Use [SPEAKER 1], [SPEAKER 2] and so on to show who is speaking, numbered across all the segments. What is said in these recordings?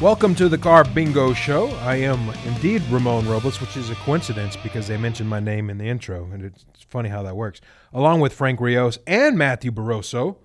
[SPEAKER 1] Welcome to the Carbingo Show. I am indeed Ramon Robles, which is a coincidence because they mentioned my name in the intro, and it's funny how that works. Along with Frank Rios and Matthew Barroso.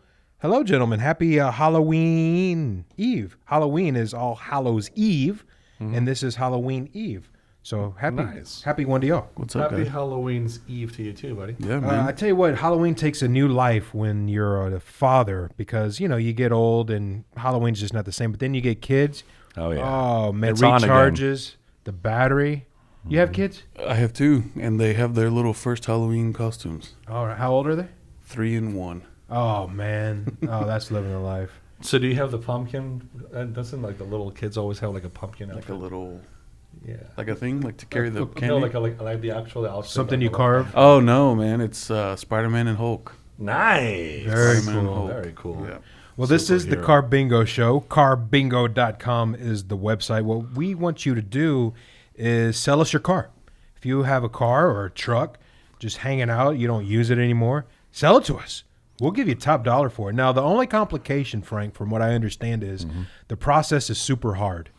[SPEAKER 1] Hello, gentlemen. Happy Halloween Eve. Halloween is All Hallows Eve, and this is Halloween Eve. So happy one to y'all.
[SPEAKER 2] What's up,
[SPEAKER 3] Happy
[SPEAKER 2] guys?
[SPEAKER 3] Halloween's Eve to you too, buddy.
[SPEAKER 2] Yeah, man.
[SPEAKER 1] I tell you what, Halloween takes a new life when you're a father because, you know, you get old and Halloween's just not the same. But then you get kids.
[SPEAKER 3] Oh, yeah.
[SPEAKER 1] Oh, man.
[SPEAKER 3] It's on again.
[SPEAKER 1] Recharges, the battery. You have kids?
[SPEAKER 2] I have two, and they have their little first Halloween costumes.
[SPEAKER 1] All right. How old are they?
[SPEAKER 2] 3 and 1.
[SPEAKER 1] Oh, man. Oh, that's living the life.
[SPEAKER 3] So do you have the pumpkin? Doesn't like the little kids always have like a pumpkin?
[SPEAKER 2] Like a little,
[SPEAKER 3] yeah.
[SPEAKER 2] like a thing, like to carry the candy.
[SPEAKER 3] No, like the actual outfit.
[SPEAKER 1] Something
[SPEAKER 3] like
[SPEAKER 1] you
[SPEAKER 3] the
[SPEAKER 1] carve?
[SPEAKER 2] Oh no, man! It's Spider-Man and Hulk.
[SPEAKER 3] Nice.
[SPEAKER 1] Very
[SPEAKER 2] Spider-Man and
[SPEAKER 1] cool.
[SPEAKER 2] Hulk.
[SPEAKER 3] Very cool.
[SPEAKER 2] Yeah.
[SPEAKER 1] Well, this is the
[SPEAKER 3] Superhero.
[SPEAKER 1] Carbingo Show. Carbingo.com is the website. What we want you to do is sell us your car. If you have a car or a truck just hanging out, you don't use it anymore, sell it to us. We'll give you top dollar for it. Now, the only complication, Frank, from what I understand is the process is super hard.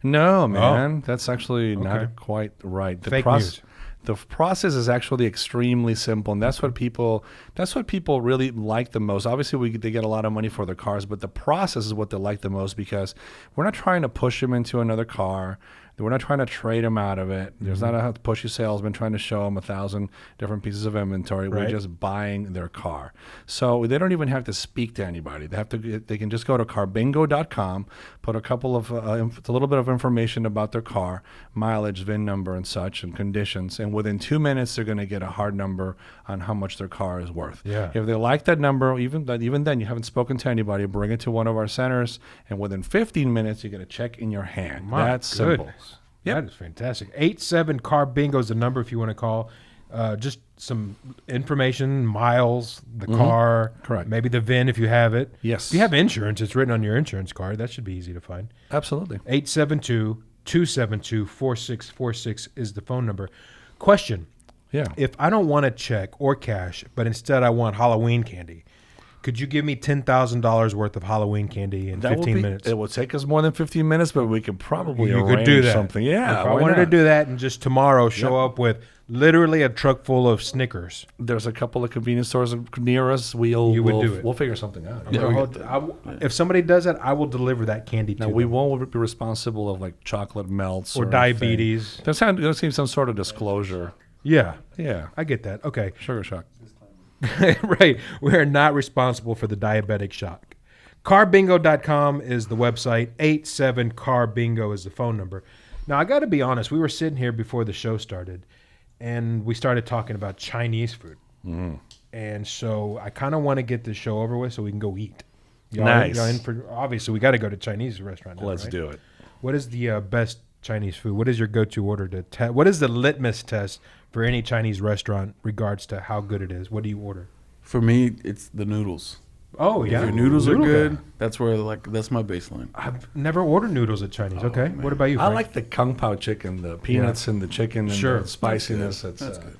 [SPEAKER 3] No, man, that's actually
[SPEAKER 1] Okay.
[SPEAKER 3] not quite right.
[SPEAKER 1] Fake news.
[SPEAKER 3] The process is actually extremely simple, and that's what people really like the most. Obviously, they get a lot of money for their cars, but the process is what they like the most because we're not trying to push them into another car. We're not trying to trade them out of it. There's not a pushy salesman trying to show them 1,000 different pieces of inventory.
[SPEAKER 1] Right.
[SPEAKER 3] We're just buying their car. So they don't even have to speak to anybody. They can just go to carbingo.com, put a little bit of information about their car, mileage, VIN number, and such, and conditions. And within 2 minutes, they're going to get a hard number on how much their car is worth.
[SPEAKER 1] Yeah.
[SPEAKER 3] If they like that number, even then, you haven't spoken to anybody. Bring it to one of our centers, and within 15 minutes, you get a check in your hand.
[SPEAKER 1] My
[SPEAKER 3] That's simple.
[SPEAKER 1] goodness.
[SPEAKER 3] Yep.
[SPEAKER 1] That is fantastic. 87 Carbingo is the number if you want to call. Just some information, miles, the car.
[SPEAKER 3] Correct.
[SPEAKER 1] Maybe the VIN if you have it.
[SPEAKER 3] Yes.
[SPEAKER 1] If you have insurance, it's written on your insurance card. That should be easy to find.
[SPEAKER 3] Absolutely.
[SPEAKER 1] 872-272-4646 is the phone number. Question.
[SPEAKER 3] Yeah.
[SPEAKER 1] If I don't want a check or cash, but instead I want Halloween candy, could you give me $10,000 worth of Halloween candy in 15 minutes?
[SPEAKER 3] It will take us more than 15 minutes, but we could probably
[SPEAKER 1] You
[SPEAKER 3] arrange
[SPEAKER 1] could do that.
[SPEAKER 3] something. Yeah.
[SPEAKER 1] If I
[SPEAKER 3] why
[SPEAKER 1] wanted to
[SPEAKER 3] not?
[SPEAKER 1] do that and just tomorrow show up with literally a truck full of Snickers.
[SPEAKER 3] There's a couple of convenience stores near us.
[SPEAKER 1] You would do it.
[SPEAKER 3] We'll figure something out.
[SPEAKER 2] Yeah.
[SPEAKER 1] If somebody does that, I will deliver that candy to
[SPEAKER 3] Now, we
[SPEAKER 1] them.
[SPEAKER 3] won't be responsible of like chocolate melts
[SPEAKER 1] Or
[SPEAKER 3] anything.
[SPEAKER 1] diabetes.
[SPEAKER 3] There's going to seem some sort of disclosure.
[SPEAKER 1] Yeah,
[SPEAKER 3] Yeah.
[SPEAKER 1] I get that. Okay.
[SPEAKER 3] Sugar shock.
[SPEAKER 1] Right. We are not responsible for the diabetic shock. Carbingo.com is the website. 87Carbingo is the phone number. Now, I got to be honest. We were sitting here before the show started, and we started talking about Chinese food. And so I kind of want to get this show over with so we can go eat.
[SPEAKER 3] Nice.
[SPEAKER 1] Y'all in for, obviously, we got to go to Chinese restaurant now,
[SPEAKER 3] Let's
[SPEAKER 1] right?
[SPEAKER 3] do it.
[SPEAKER 1] What is the best Chinese food? What is your go-to order to test? What is the litmus test for any Chinese restaurant regards to how good it is? What do you order?
[SPEAKER 2] For me, it's the noodles.
[SPEAKER 1] Oh, yeah.
[SPEAKER 2] If your noodles are
[SPEAKER 1] Noodle
[SPEAKER 2] good,
[SPEAKER 1] guy.
[SPEAKER 2] that's where that's my baseline.
[SPEAKER 1] I've never ordered noodles at Chinese. Okay.
[SPEAKER 2] man.
[SPEAKER 1] What about you,
[SPEAKER 3] I
[SPEAKER 1] Frank?
[SPEAKER 3] like the kung pao chicken, the peanuts and the chicken and
[SPEAKER 1] Sure.
[SPEAKER 3] the spiciness.
[SPEAKER 2] That's good.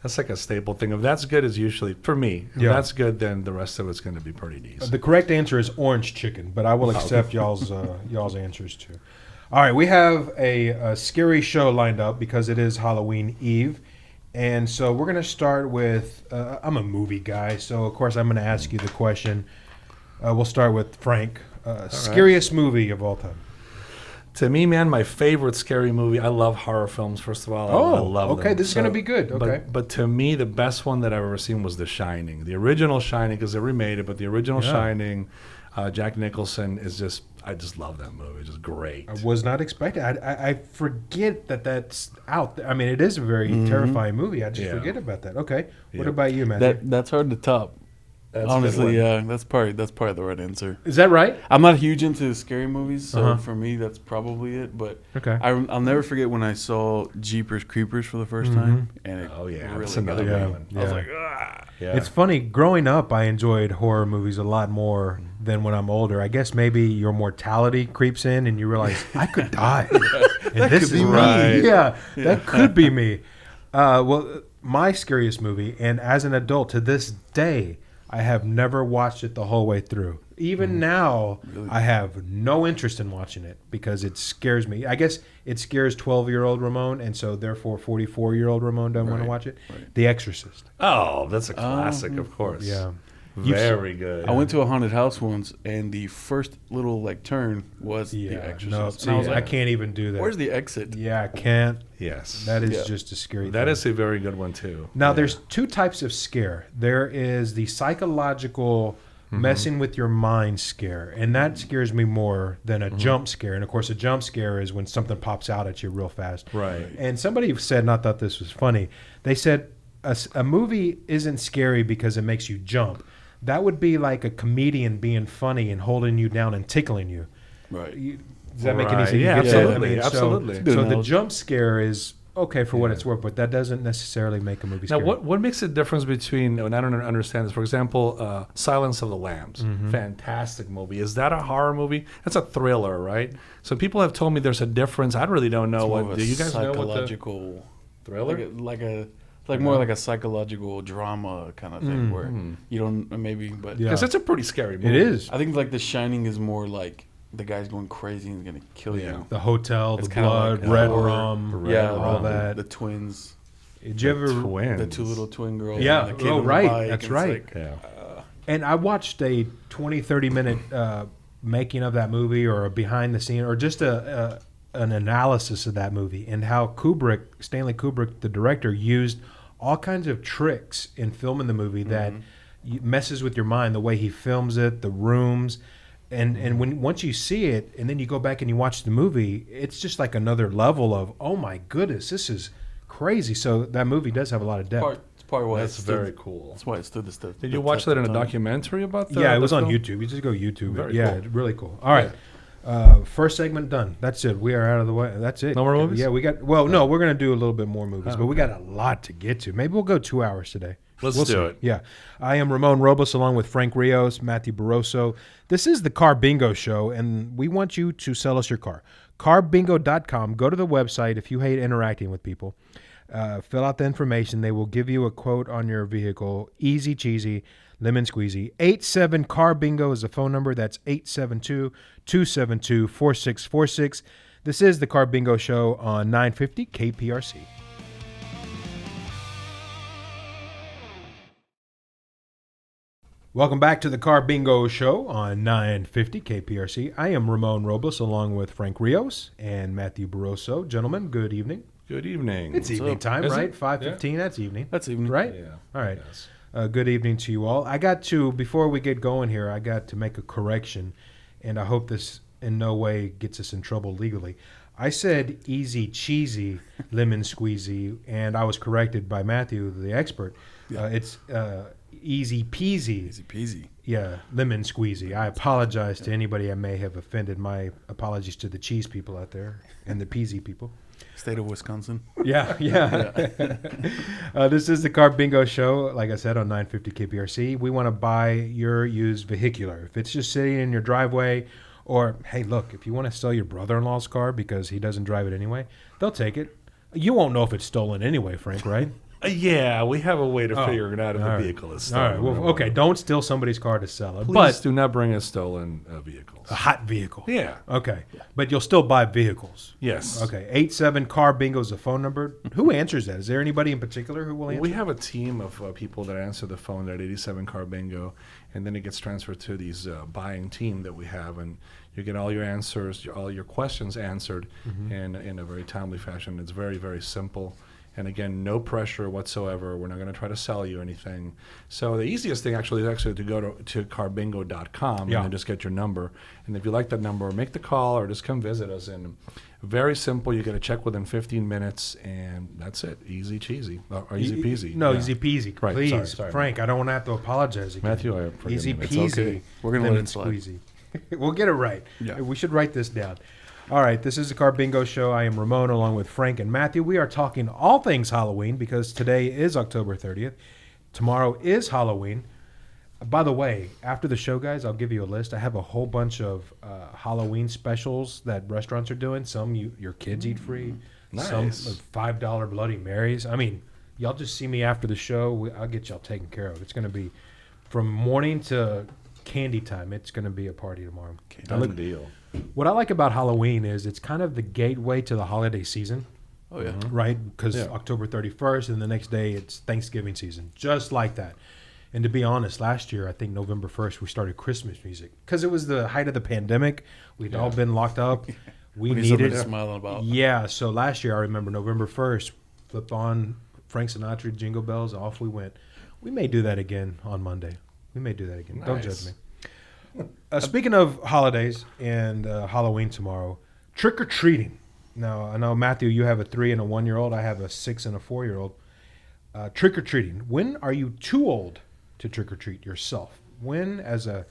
[SPEAKER 3] That's like a staple thing. If that's good, is usually, for me, if
[SPEAKER 1] Yeah.
[SPEAKER 3] that's good, then the rest of it's going to be pretty decent.
[SPEAKER 1] The correct answer is orange chicken, but I will accept y'all's answers too. All right, we have a scary show lined up because it is Halloween Eve. And so we're going to start with, I'm a movie guy, so of course I'm going to ask you the question. We'll start with Frank. Scariest movie of all time?
[SPEAKER 3] To me, man, my favorite scary movie. I love horror films. First of all, I love
[SPEAKER 1] okay.
[SPEAKER 3] them.
[SPEAKER 1] This is going to be good. Okay.
[SPEAKER 3] But to me, the best one that I've ever seen was The Shining, the original Shining, because they remade it. But the original Shining, Jack Nicholson is just. I just love that movie. It's just great.
[SPEAKER 1] I was not expecting. I forget that's out there. I mean, it is a very terrifying movie. I just forget about that. Okay. What about you, Matthew?
[SPEAKER 2] That's hard to top.
[SPEAKER 3] That's a good
[SPEAKER 2] Honestly,
[SPEAKER 3] one.
[SPEAKER 2] yeah, that's probably the right answer.
[SPEAKER 1] Is that right?
[SPEAKER 2] I'm not huge into scary movies, so
[SPEAKER 1] Uh-huh.
[SPEAKER 2] for me, that's probably it. But
[SPEAKER 1] Okay.
[SPEAKER 2] I'll never forget when I saw Jeepers Creepers for the first time, and it
[SPEAKER 3] Oh, yeah,
[SPEAKER 2] really
[SPEAKER 3] that's
[SPEAKER 2] got
[SPEAKER 3] another
[SPEAKER 2] me.
[SPEAKER 3] good one.
[SPEAKER 2] I was
[SPEAKER 1] Yeah.
[SPEAKER 2] like, ah.
[SPEAKER 3] Yeah.
[SPEAKER 1] It's funny. Growing up, I enjoyed horror movies a lot more than when I'm older. I guess maybe your mortality creeps in and you realize I could die. And this
[SPEAKER 2] could
[SPEAKER 1] is
[SPEAKER 2] be
[SPEAKER 1] me.
[SPEAKER 3] me.
[SPEAKER 1] Yeah, that could be me. Well, my scariest movie, and as an adult to this day, I have never watched it the whole way through, Even now, I have no interest in watching it because it scares me. I guess it scares 12-year-old Ramon, and so therefore 44-year-old Ramon doesn't want to watch it.
[SPEAKER 2] Right.
[SPEAKER 1] The Exorcist.
[SPEAKER 3] Oh, that's a classic, of course.
[SPEAKER 1] Yeah.
[SPEAKER 3] Very good.
[SPEAKER 2] I went to a haunted house once, and the first little like turn was the
[SPEAKER 1] Yeah.
[SPEAKER 2] Exorcist.
[SPEAKER 1] No,
[SPEAKER 2] And
[SPEAKER 1] see,
[SPEAKER 2] I was
[SPEAKER 1] I
[SPEAKER 2] like,
[SPEAKER 1] can't even do that.
[SPEAKER 2] where's the exit?
[SPEAKER 1] Yeah, I can't.
[SPEAKER 3] Yes.
[SPEAKER 1] That is
[SPEAKER 2] Yeah.
[SPEAKER 1] just a scary
[SPEAKER 3] That
[SPEAKER 1] thing.
[SPEAKER 3] is a very good one, too.
[SPEAKER 1] Now, there's two types of scare. There is the psychological messing with your mind scare, and that scares me more than a jump scare. And of course, a jump scare is when something pops out at you real fast.
[SPEAKER 3] Right.
[SPEAKER 1] And somebody said, and I thought this was funny, they said a movie isn't scary because it makes you jump. That would be like a comedian being funny and holding you down and tickling you.
[SPEAKER 2] Right.
[SPEAKER 1] Does that make any
[SPEAKER 3] Right.
[SPEAKER 1] sense?
[SPEAKER 3] Yeah,
[SPEAKER 1] You get that?
[SPEAKER 3] absolutely,
[SPEAKER 1] so-
[SPEAKER 3] absolutely.
[SPEAKER 1] So,
[SPEAKER 2] Good
[SPEAKER 1] the
[SPEAKER 2] analogy.
[SPEAKER 1] jump scare is okay for what it's worth, but that doesn't necessarily make a movie
[SPEAKER 3] Now,
[SPEAKER 1] scary.
[SPEAKER 3] what makes the difference between, and I don't understand this, for example, Silence of the Lambs, fantastic movie. Is that a horror movie? That's a thriller, right? So people have told me there's a difference. I really don't know.
[SPEAKER 2] More of
[SPEAKER 3] What
[SPEAKER 2] a
[SPEAKER 3] do you guys know? What the
[SPEAKER 2] psychological
[SPEAKER 3] thriller?
[SPEAKER 2] like more like a psychological drama kind of thing where you don't maybe, but
[SPEAKER 1] Yeah.
[SPEAKER 3] Because it's a pretty scary movie.
[SPEAKER 1] It is.
[SPEAKER 2] I think like The Shining is more like the guy's going crazy and gonna kill
[SPEAKER 3] Yeah.
[SPEAKER 2] you.
[SPEAKER 1] The hotel,
[SPEAKER 2] It's
[SPEAKER 1] the
[SPEAKER 2] kinda
[SPEAKER 1] blood,
[SPEAKER 2] like
[SPEAKER 1] red
[SPEAKER 2] horror.
[SPEAKER 1] rum,
[SPEAKER 2] Yeah,
[SPEAKER 1] all
[SPEAKER 2] the-
[SPEAKER 1] that.
[SPEAKER 2] The twins,
[SPEAKER 1] Did you ever?
[SPEAKER 3] Twins.
[SPEAKER 2] the two little twin girls.
[SPEAKER 1] Yeah.
[SPEAKER 2] and the kid
[SPEAKER 1] Oh,
[SPEAKER 2] on the
[SPEAKER 1] right.
[SPEAKER 2] bike,
[SPEAKER 1] That's
[SPEAKER 2] and it's
[SPEAKER 1] right.
[SPEAKER 2] like,
[SPEAKER 3] Yeah.
[SPEAKER 1] And I watched a 20, 30-minute making of that movie, or a behind the scene, or just an analysis of that movie, and how Stanley Kubrick, the director, used all kinds of tricks in filming the movie that messes with your mind. The way he films it, the rooms, and once you see it, and then you go back and you watch the movie, it's just like another level of, oh my goodness, this is crazy. So that movie does have a lot of depth.
[SPEAKER 2] It's probably why
[SPEAKER 3] That's
[SPEAKER 2] it stood,
[SPEAKER 3] very cool.
[SPEAKER 2] That's why it stood the stuff.
[SPEAKER 3] Did you watch that in a documentary about that?
[SPEAKER 1] Yeah, it was on YouTube. You just go YouTube.
[SPEAKER 3] Very
[SPEAKER 1] yeah,
[SPEAKER 3] cool.
[SPEAKER 1] it's really cool. All right. First segment done. That's it. We are out of the way. That's it.
[SPEAKER 3] No more movies?
[SPEAKER 1] Yeah, we got. Well, no, we're gonna do a little bit more movies, but we got a lot to get to. Maybe we'll go 2 hours today.
[SPEAKER 3] Let's
[SPEAKER 1] We'll
[SPEAKER 3] do
[SPEAKER 1] see.
[SPEAKER 3] it.
[SPEAKER 1] Yeah, I am Ramon Robles along with Frank Rios, Matthew Barroso. This is the Carbingo Show, and we want you to sell us your car. Carbingo.com. Go to the website if you hate interacting with people. Fill out the information. They will give you a quote on your vehicle. Easy cheesy, lemon squeezy. 87 Carbingo is the phone number. That's 872-272-4646. This is the Carbingo Show on 950 KPRC. Welcome back to the Carbingo Show on 950 KPRC. I am Ramon Robles along with Frank Rios and Matthew Barroso. Gentlemen, good evening.
[SPEAKER 3] Good evening.
[SPEAKER 1] It's evening
[SPEAKER 2] up?
[SPEAKER 1] time,
[SPEAKER 3] Is
[SPEAKER 1] right?
[SPEAKER 3] it?
[SPEAKER 1] 5:15, that's evening.
[SPEAKER 2] That's evening.
[SPEAKER 1] Right?
[SPEAKER 3] Yeah.
[SPEAKER 1] All right.
[SPEAKER 3] Yes.
[SPEAKER 1] Good evening to you all. I got to, before we get going here, I got to make a correction, and I hope this in no way gets us in trouble legally. I said easy cheesy lemon squeezy, and I was corrected by Matthew, the expert.
[SPEAKER 2] Yeah.
[SPEAKER 1] It's easy peasy.
[SPEAKER 2] Easy peasy.
[SPEAKER 1] Yeah, lemon squeezy. I apologize to anybody I may have offended. My apologies to the cheese people out there and the peasy people.
[SPEAKER 2] State of Wisconsin.
[SPEAKER 1] Yeah. This is the Carbingo Show, like I said, on 950 KPRC. We want to buy your used vehicular. If it's just sitting in your driveway, or, hey, look, if you want to sell your brother-in-law's car because he doesn't drive it anyway, they'll take it. You won't know if it's stolen anyway, Frank, right?
[SPEAKER 3] Yeah, we have a way to figure it out if
[SPEAKER 1] all
[SPEAKER 3] the
[SPEAKER 1] right.
[SPEAKER 3] vehicle is
[SPEAKER 1] All
[SPEAKER 3] stolen.
[SPEAKER 1] right. Well, okay, don't steal somebody's car to sell it.
[SPEAKER 3] Please
[SPEAKER 1] But
[SPEAKER 3] do not bring us stolen vehicles.
[SPEAKER 1] a hot vehicle.
[SPEAKER 3] Yeah.
[SPEAKER 1] Okay. But you'll still buy vehicles.
[SPEAKER 3] Yes.
[SPEAKER 1] Okay. 87 Car Bingo is the phone number. Who answers that? Is there anybody in particular who will answer?
[SPEAKER 3] We have a team of people that answer the phone at 87 Carbingo, and then it gets transferred to these buying team that we have, and you get all your answers, all your questions answered in a very timely fashion. It's very, very simple. And again, no pressure whatsoever. We're not going to try to sell you anything. So the easiest thing actually is to go to carbingo.com
[SPEAKER 1] Yeah.
[SPEAKER 3] and then just get your number. And if you like that number, make the call or just come visit us. And very simple. You get a check within 15 minutes, and that's it. Easy cheesy. Or easy peasy.
[SPEAKER 1] No,
[SPEAKER 3] Yeah.
[SPEAKER 1] easy peasy.
[SPEAKER 3] Right,
[SPEAKER 1] Please,
[SPEAKER 3] sorry.
[SPEAKER 1] Frank, I don't want to have to apologize again.
[SPEAKER 3] Matthew, I forgive
[SPEAKER 1] Easy
[SPEAKER 3] me. It's
[SPEAKER 1] peasy.
[SPEAKER 2] okay. We're gonna let
[SPEAKER 1] lemon
[SPEAKER 2] it slide.
[SPEAKER 1] squeezy. We'll get it right.
[SPEAKER 2] Yeah.
[SPEAKER 1] We should write this down. All right, this is the Carbingo Show. I am Ramon along with Frank and Matthew. We are talking all things Halloween because today is October 30th. Tomorrow is Halloween. By the way, after the show, guys, I'll give you a list. I have a whole bunch of Halloween specials that restaurants are doing. Some your kids eat free.
[SPEAKER 3] Nice.
[SPEAKER 1] Some $5 Bloody Marys. I mean, y'all just see me after the show. I'll get y'all taken care of. It's going to be from morning to candy time. It's going to be a party tomorrow.
[SPEAKER 3] Done deal.
[SPEAKER 1] What I like about Halloween is it's kind of the gateway to the holiday season.
[SPEAKER 2] Oh yeah.
[SPEAKER 1] Right? Because
[SPEAKER 3] Yeah.
[SPEAKER 1] October 31st and the next day it's Thanksgiving season. Just like that. And to be honest, last year, I think November 1st, we started Christmas music. Because it was the height of the pandemic. We'd all been locked up. We
[SPEAKER 2] We need something
[SPEAKER 1] needed
[SPEAKER 2] to smile about.
[SPEAKER 1] Yeah, so last year, I remember November 1st, flip on Frank Sinatra, Jingle Bells, off we went. We may do that again on Monday. We may do that again. Don't judge
[SPEAKER 3] Nice.
[SPEAKER 1] me. Speaking of holidays and Halloween tomorrow, trick-or-treating. Now, I know, Matthew, you have a 3 and a 1-year-old. I have a 6 and a 4-year-old. Trick-or-treating. When are you too old to trick-or-treat yourself? When, as a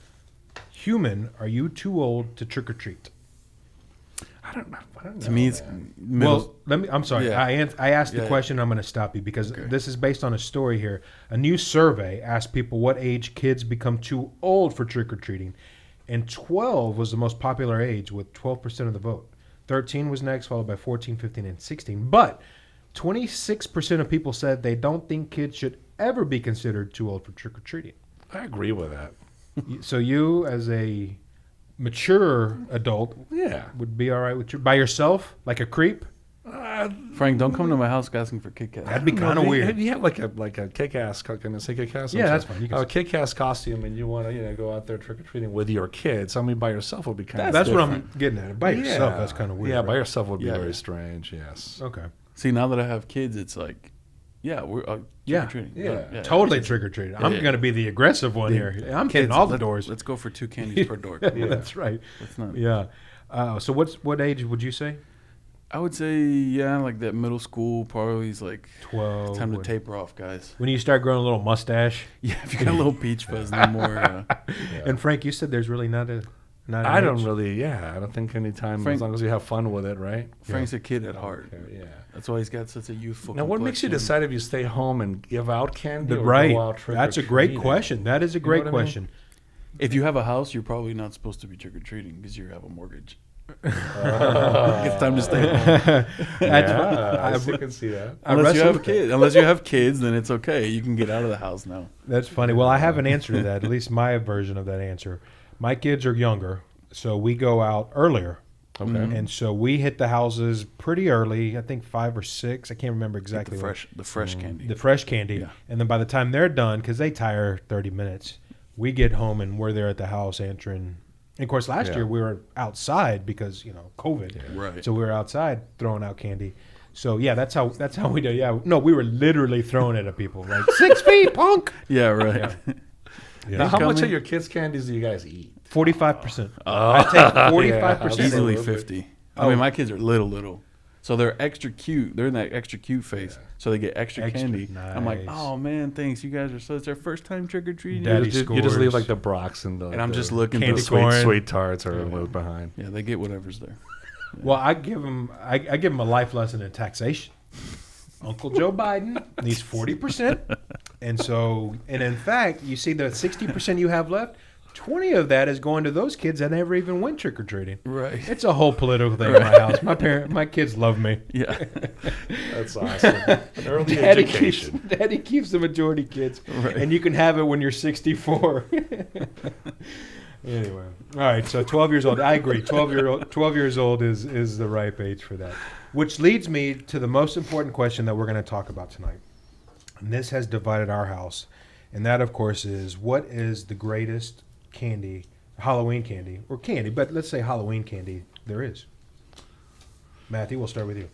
[SPEAKER 1] human, are you too old to trick-or-treat?
[SPEAKER 3] I don't know.
[SPEAKER 2] To me, it's
[SPEAKER 1] Well, I'm sorry.
[SPEAKER 2] Yeah.
[SPEAKER 1] I asked the
[SPEAKER 2] Yeah.
[SPEAKER 1] question. I'm going to stop you because this is based on a story here. A new survey asked people what age kids become too old for trick or treating, and 12 was the most popular age with 12% of the vote. 13 was next, followed by 14, 15, and 16. But 26% of people said they don't think kids should ever be considered too old for trick or treating.
[SPEAKER 3] I agree with that.
[SPEAKER 1] So you, as a mature adult,
[SPEAKER 3] Yeah.
[SPEAKER 1] would be all right with by yourself, like a creep?
[SPEAKER 2] Frank, don't come to my house asking for Kit Kat.
[SPEAKER 1] That'd be kind of weird.
[SPEAKER 3] You have like a kick-ass, can I say kick-ass? I'm
[SPEAKER 1] Yeah,
[SPEAKER 3] sorry.
[SPEAKER 1] that's fine. You can
[SPEAKER 3] A kick-ass costume, and you want to go out there trick-or-treating with your kids. I mean, by yourself would be kind of
[SPEAKER 1] That's what I'm getting at. By yourself, that's kind of weird.
[SPEAKER 3] Yeah, by
[SPEAKER 1] right?
[SPEAKER 3] yourself would be
[SPEAKER 2] Yeah.
[SPEAKER 3] very strange, yes.
[SPEAKER 1] Okay.
[SPEAKER 2] See, now that I have kids, it's like, yeah, we're
[SPEAKER 1] Yeah.
[SPEAKER 2] trick-or-treating.
[SPEAKER 3] Yeah.
[SPEAKER 1] Totally trick or treat. I'm
[SPEAKER 2] Yeah.
[SPEAKER 1] going to be the aggressive one here. I'm hitting all the doors.
[SPEAKER 2] Let's go for 2 candies per door.
[SPEAKER 1] That's right.
[SPEAKER 2] Let's not.
[SPEAKER 1] Yeah. So what age would you say?
[SPEAKER 2] I would say, yeah, like that middle school, probably is like
[SPEAKER 1] 12.
[SPEAKER 2] time to taper off, guys.
[SPEAKER 1] When you start growing a little mustache.
[SPEAKER 2] Yeah, if you got a little peach fuzz, no more.
[SPEAKER 1] And Frank, you said there's really not an
[SPEAKER 3] I don't
[SPEAKER 1] age?
[SPEAKER 3] really, I don't think any time,
[SPEAKER 2] Frank-
[SPEAKER 3] as long as you have fun with it, right?
[SPEAKER 2] Frank's a kid at heart.
[SPEAKER 3] Okay, yeah.
[SPEAKER 2] That's why he's got such a youthful.
[SPEAKER 3] Now, what makes you
[SPEAKER 2] complexion.
[SPEAKER 3] decide if you stay home and give out candy or
[SPEAKER 1] Right.
[SPEAKER 3] go out
[SPEAKER 1] That's a great
[SPEAKER 3] trick-or-treating?
[SPEAKER 1] question. That is a
[SPEAKER 3] know
[SPEAKER 1] great
[SPEAKER 3] what I mean?
[SPEAKER 1] question.
[SPEAKER 2] If you have a house, you're probably not supposed to be trick or treating because you have a mortgage. It's time to stay home.
[SPEAKER 3] Yeah, I can see that.
[SPEAKER 2] Unless you
[SPEAKER 1] wrestled-
[SPEAKER 2] have kids. Unless you have kids, then it's okay. You can get out of the house now.
[SPEAKER 1] That's funny. Well, I have an answer to that, at least my version of that answer. My kids are younger, so we go out earlier.
[SPEAKER 3] Okay.
[SPEAKER 1] And so we hit the houses pretty early, I think 5 or 6. I can't remember exactly.
[SPEAKER 2] The fresh candy.
[SPEAKER 1] The fresh candy.
[SPEAKER 2] Yeah.
[SPEAKER 1] And then by the time they're done, because they tire 30 minutes, we get home and we're there at the house answering. And of course, last
[SPEAKER 3] Yeah.
[SPEAKER 1] year we were outside because, COVID.
[SPEAKER 2] Right.
[SPEAKER 1] So we were outside throwing out candy. So yeah, that's how we do. Yeah, no, we were literally throwing it at people like 6 feet, punk.
[SPEAKER 2] Yeah, right.
[SPEAKER 3] Now, how much
[SPEAKER 2] Coming-
[SPEAKER 3] of your kids' candies do you guys eat?
[SPEAKER 1] 45%. I take 45%.
[SPEAKER 3] Yeah,
[SPEAKER 2] Easily
[SPEAKER 3] Absolutely.
[SPEAKER 2] 50. I mean, my kids are little. So they're extra cute. They're in that extra cute phase. So they get extra candy. I'm like,
[SPEAKER 1] nice.
[SPEAKER 2] oh man, thanks. You guys are so. It's their first time trick or treating.
[SPEAKER 1] Daddy
[SPEAKER 3] You just
[SPEAKER 1] scores.
[SPEAKER 3] leave like the Brocs and the.
[SPEAKER 2] And I'm
[SPEAKER 3] the
[SPEAKER 2] just looking
[SPEAKER 1] candy
[SPEAKER 2] for
[SPEAKER 1] corn.
[SPEAKER 3] sweet tarts are left behind.
[SPEAKER 2] Yeah, they get whatever's there.
[SPEAKER 1] Well, I give them a life lesson in taxation. Uncle Joe Biden needs 40%, and in fact, you see the 60% you have left. 20 of that is going to those kids that never even went trick or treating.
[SPEAKER 2] Right.
[SPEAKER 1] It's a whole political thing in my house. My kids love me.
[SPEAKER 2] Yeah.
[SPEAKER 3] That's awesome. Early
[SPEAKER 1] Daddy keeps,
[SPEAKER 3] education.
[SPEAKER 1] Daddy keeps the majority kids,
[SPEAKER 2] Right.
[SPEAKER 1] and you can have it when you're 64. Anyway, all right. So 12 years old. I agree. 12 years old is the ripe age for that. Which leads me to the most important question that we're going to talk about tonight. And this has divided our house, and that, of course, is what is the greatest candy, Halloween candy, or candy, but let's say Halloween candy there is. Matthew, we'll start with you.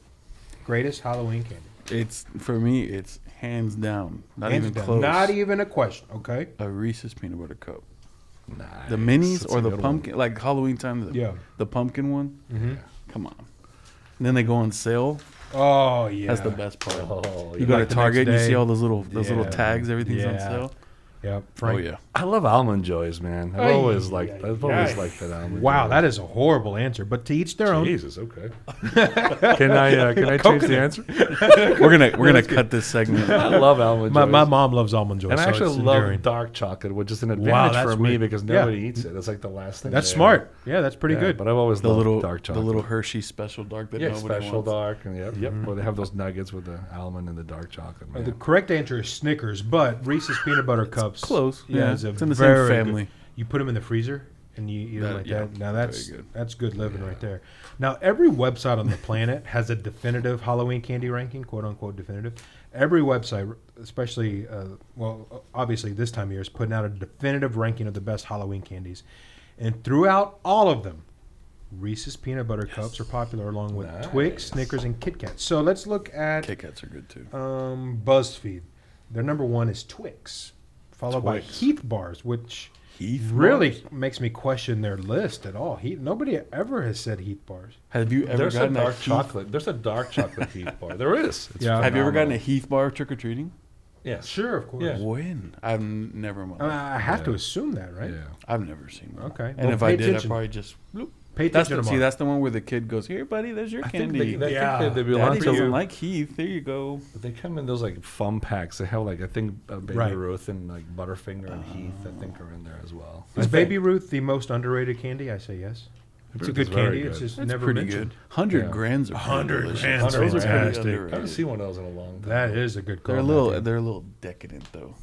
[SPEAKER 1] Greatest Halloween candy.
[SPEAKER 2] It's for me. It's hands down. Not
[SPEAKER 1] Hands
[SPEAKER 2] even
[SPEAKER 1] down.
[SPEAKER 2] close.
[SPEAKER 1] Not even a question. Okay.
[SPEAKER 2] a Reese's peanut butter cup.
[SPEAKER 3] Nice.
[SPEAKER 2] The minis
[SPEAKER 3] That's
[SPEAKER 2] or
[SPEAKER 3] a
[SPEAKER 2] the
[SPEAKER 3] good one.
[SPEAKER 2] pumpkin, like Halloween time.
[SPEAKER 1] Yeah.
[SPEAKER 2] The pumpkin one.
[SPEAKER 1] Mm-hmm.
[SPEAKER 2] Come on. And then they go on sale.
[SPEAKER 1] Oh yeah.
[SPEAKER 2] That's the best part.
[SPEAKER 3] Oh,
[SPEAKER 2] You go
[SPEAKER 1] Like
[SPEAKER 2] to
[SPEAKER 1] the
[SPEAKER 2] Target,
[SPEAKER 1] next
[SPEAKER 2] you see
[SPEAKER 1] day.
[SPEAKER 2] all those little
[SPEAKER 1] Yeah.
[SPEAKER 2] tags. Everything's on
[SPEAKER 1] Yeah.
[SPEAKER 2] sale.
[SPEAKER 1] Yeah. Frank.
[SPEAKER 2] Oh yeah.
[SPEAKER 3] I love almond joys, man. I've
[SPEAKER 1] Ay,
[SPEAKER 3] always liked.
[SPEAKER 1] ay,
[SPEAKER 3] I've always
[SPEAKER 1] ay.
[SPEAKER 3] liked that almond.
[SPEAKER 1] Wow,
[SPEAKER 3] joy.
[SPEAKER 1] that is a horrible answer. But to each their own.
[SPEAKER 3] Jesus. Okay. Can I change the answer?
[SPEAKER 2] We're gonna cut this segment.
[SPEAKER 3] I love almond joys.
[SPEAKER 1] My mom loves almond joy.
[SPEAKER 3] And I
[SPEAKER 1] so
[SPEAKER 3] actually
[SPEAKER 1] it's
[SPEAKER 3] love
[SPEAKER 1] enduring.
[SPEAKER 3] dark chocolate, which is an
[SPEAKER 1] Wow,
[SPEAKER 3] advantage
[SPEAKER 1] that's
[SPEAKER 3] for me
[SPEAKER 1] weird.
[SPEAKER 3] because
[SPEAKER 1] Yeah.
[SPEAKER 3] nobody eats it. It's like the last thing.
[SPEAKER 1] That's
[SPEAKER 3] there.
[SPEAKER 1] smart. Yeah, that's pretty
[SPEAKER 3] Yeah,
[SPEAKER 1] good.
[SPEAKER 3] But I've always
[SPEAKER 2] The
[SPEAKER 3] loved
[SPEAKER 2] little
[SPEAKER 3] dark chocolate.
[SPEAKER 2] Hershey special dark that
[SPEAKER 3] yeah,
[SPEAKER 2] nobody
[SPEAKER 3] special
[SPEAKER 2] wants.
[SPEAKER 3] dark, and yep. Where they have those nuggets with the almond and the dark chocolate. Man.
[SPEAKER 1] The correct answer is Snickers, but Reese's peanut butter cups.
[SPEAKER 2] Close.
[SPEAKER 1] Yeah,
[SPEAKER 2] Yeah,
[SPEAKER 1] it's a
[SPEAKER 2] it's in the
[SPEAKER 1] very
[SPEAKER 2] same family.
[SPEAKER 1] good- You put them in the freezer and you eat them like that. Now
[SPEAKER 2] good.
[SPEAKER 1] that's good living right there. Now every website on the planet has a definitive Halloween candy ranking, quote unquote definitive. Every website, especially obviously this time of year, is putting out a definitive ranking of the best Halloween candies, and throughout all of them, Reese's peanut butter cups are popular, along with Twix, Snickers, and Kit Kats. So let's look at
[SPEAKER 2] Kit Kats are good too.
[SPEAKER 1] BuzzFeed. Their number one is Twix, followed by Heath bars, which
[SPEAKER 2] Bars?
[SPEAKER 1] makes me question their list at all. Nobody ever has said Heath bars.
[SPEAKER 2] Have you ever gotten a Heath?
[SPEAKER 3] chocolate? There's a dark chocolate Heath bar. There is. It's
[SPEAKER 2] Have you ever gotten a Heath bar trick or treating?
[SPEAKER 3] Yes.
[SPEAKER 1] Sure, of course.
[SPEAKER 3] Yeah.
[SPEAKER 2] When? I've never.
[SPEAKER 1] I have to assume that, right?
[SPEAKER 3] Yeah.
[SPEAKER 2] I've never seen one.
[SPEAKER 1] Okay.
[SPEAKER 2] And
[SPEAKER 1] Well,
[SPEAKER 2] if
[SPEAKER 1] pay
[SPEAKER 2] I did,
[SPEAKER 1] attention.
[SPEAKER 2] I'd probably just. Bloop.
[SPEAKER 1] Pay attention tomorrow.
[SPEAKER 2] That's the one where the kid goes, "Here, buddy, there's your
[SPEAKER 3] I think
[SPEAKER 2] candy."
[SPEAKER 3] they
[SPEAKER 1] Yeah.
[SPEAKER 3] think they belong
[SPEAKER 2] Daddy
[SPEAKER 3] to
[SPEAKER 2] doesn't
[SPEAKER 3] you.
[SPEAKER 2] like Heath. There you go.
[SPEAKER 3] But they come in those like fun packs. They have like I think Baby
[SPEAKER 1] Right.
[SPEAKER 3] Ruth and like Butterfinger and Heath. I think are in there as well.
[SPEAKER 1] Is Baby Ruth the most underrated candy? I say yes. It's a
[SPEAKER 3] Ruth
[SPEAKER 1] good
[SPEAKER 3] is very
[SPEAKER 1] candy.
[SPEAKER 3] good.
[SPEAKER 1] It's just
[SPEAKER 2] It's
[SPEAKER 1] never
[SPEAKER 2] pretty
[SPEAKER 1] mentioned.
[SPEAKER 2] good. 100
[SPEAKER 3] Yeah.
[SPEAKER 2] grands are
[SPEAKER 1] 100
[SPEAKER 2] delicious.
[SPEAKER 1] grands,
[SPEAKER 2] Those are pretty
[SPEAKER 1] fantastic.
[SPEAKER 3] I
[SPEAKER 2] underrated.
[SPEAKER 3] haven't seen one of those in a long time.
[SPEAKER 1] That is a good call.
[SPEAKER 2] They're
[SPEAKER 1] Matthew.
[SPEAKER 2] they're a little decadent though.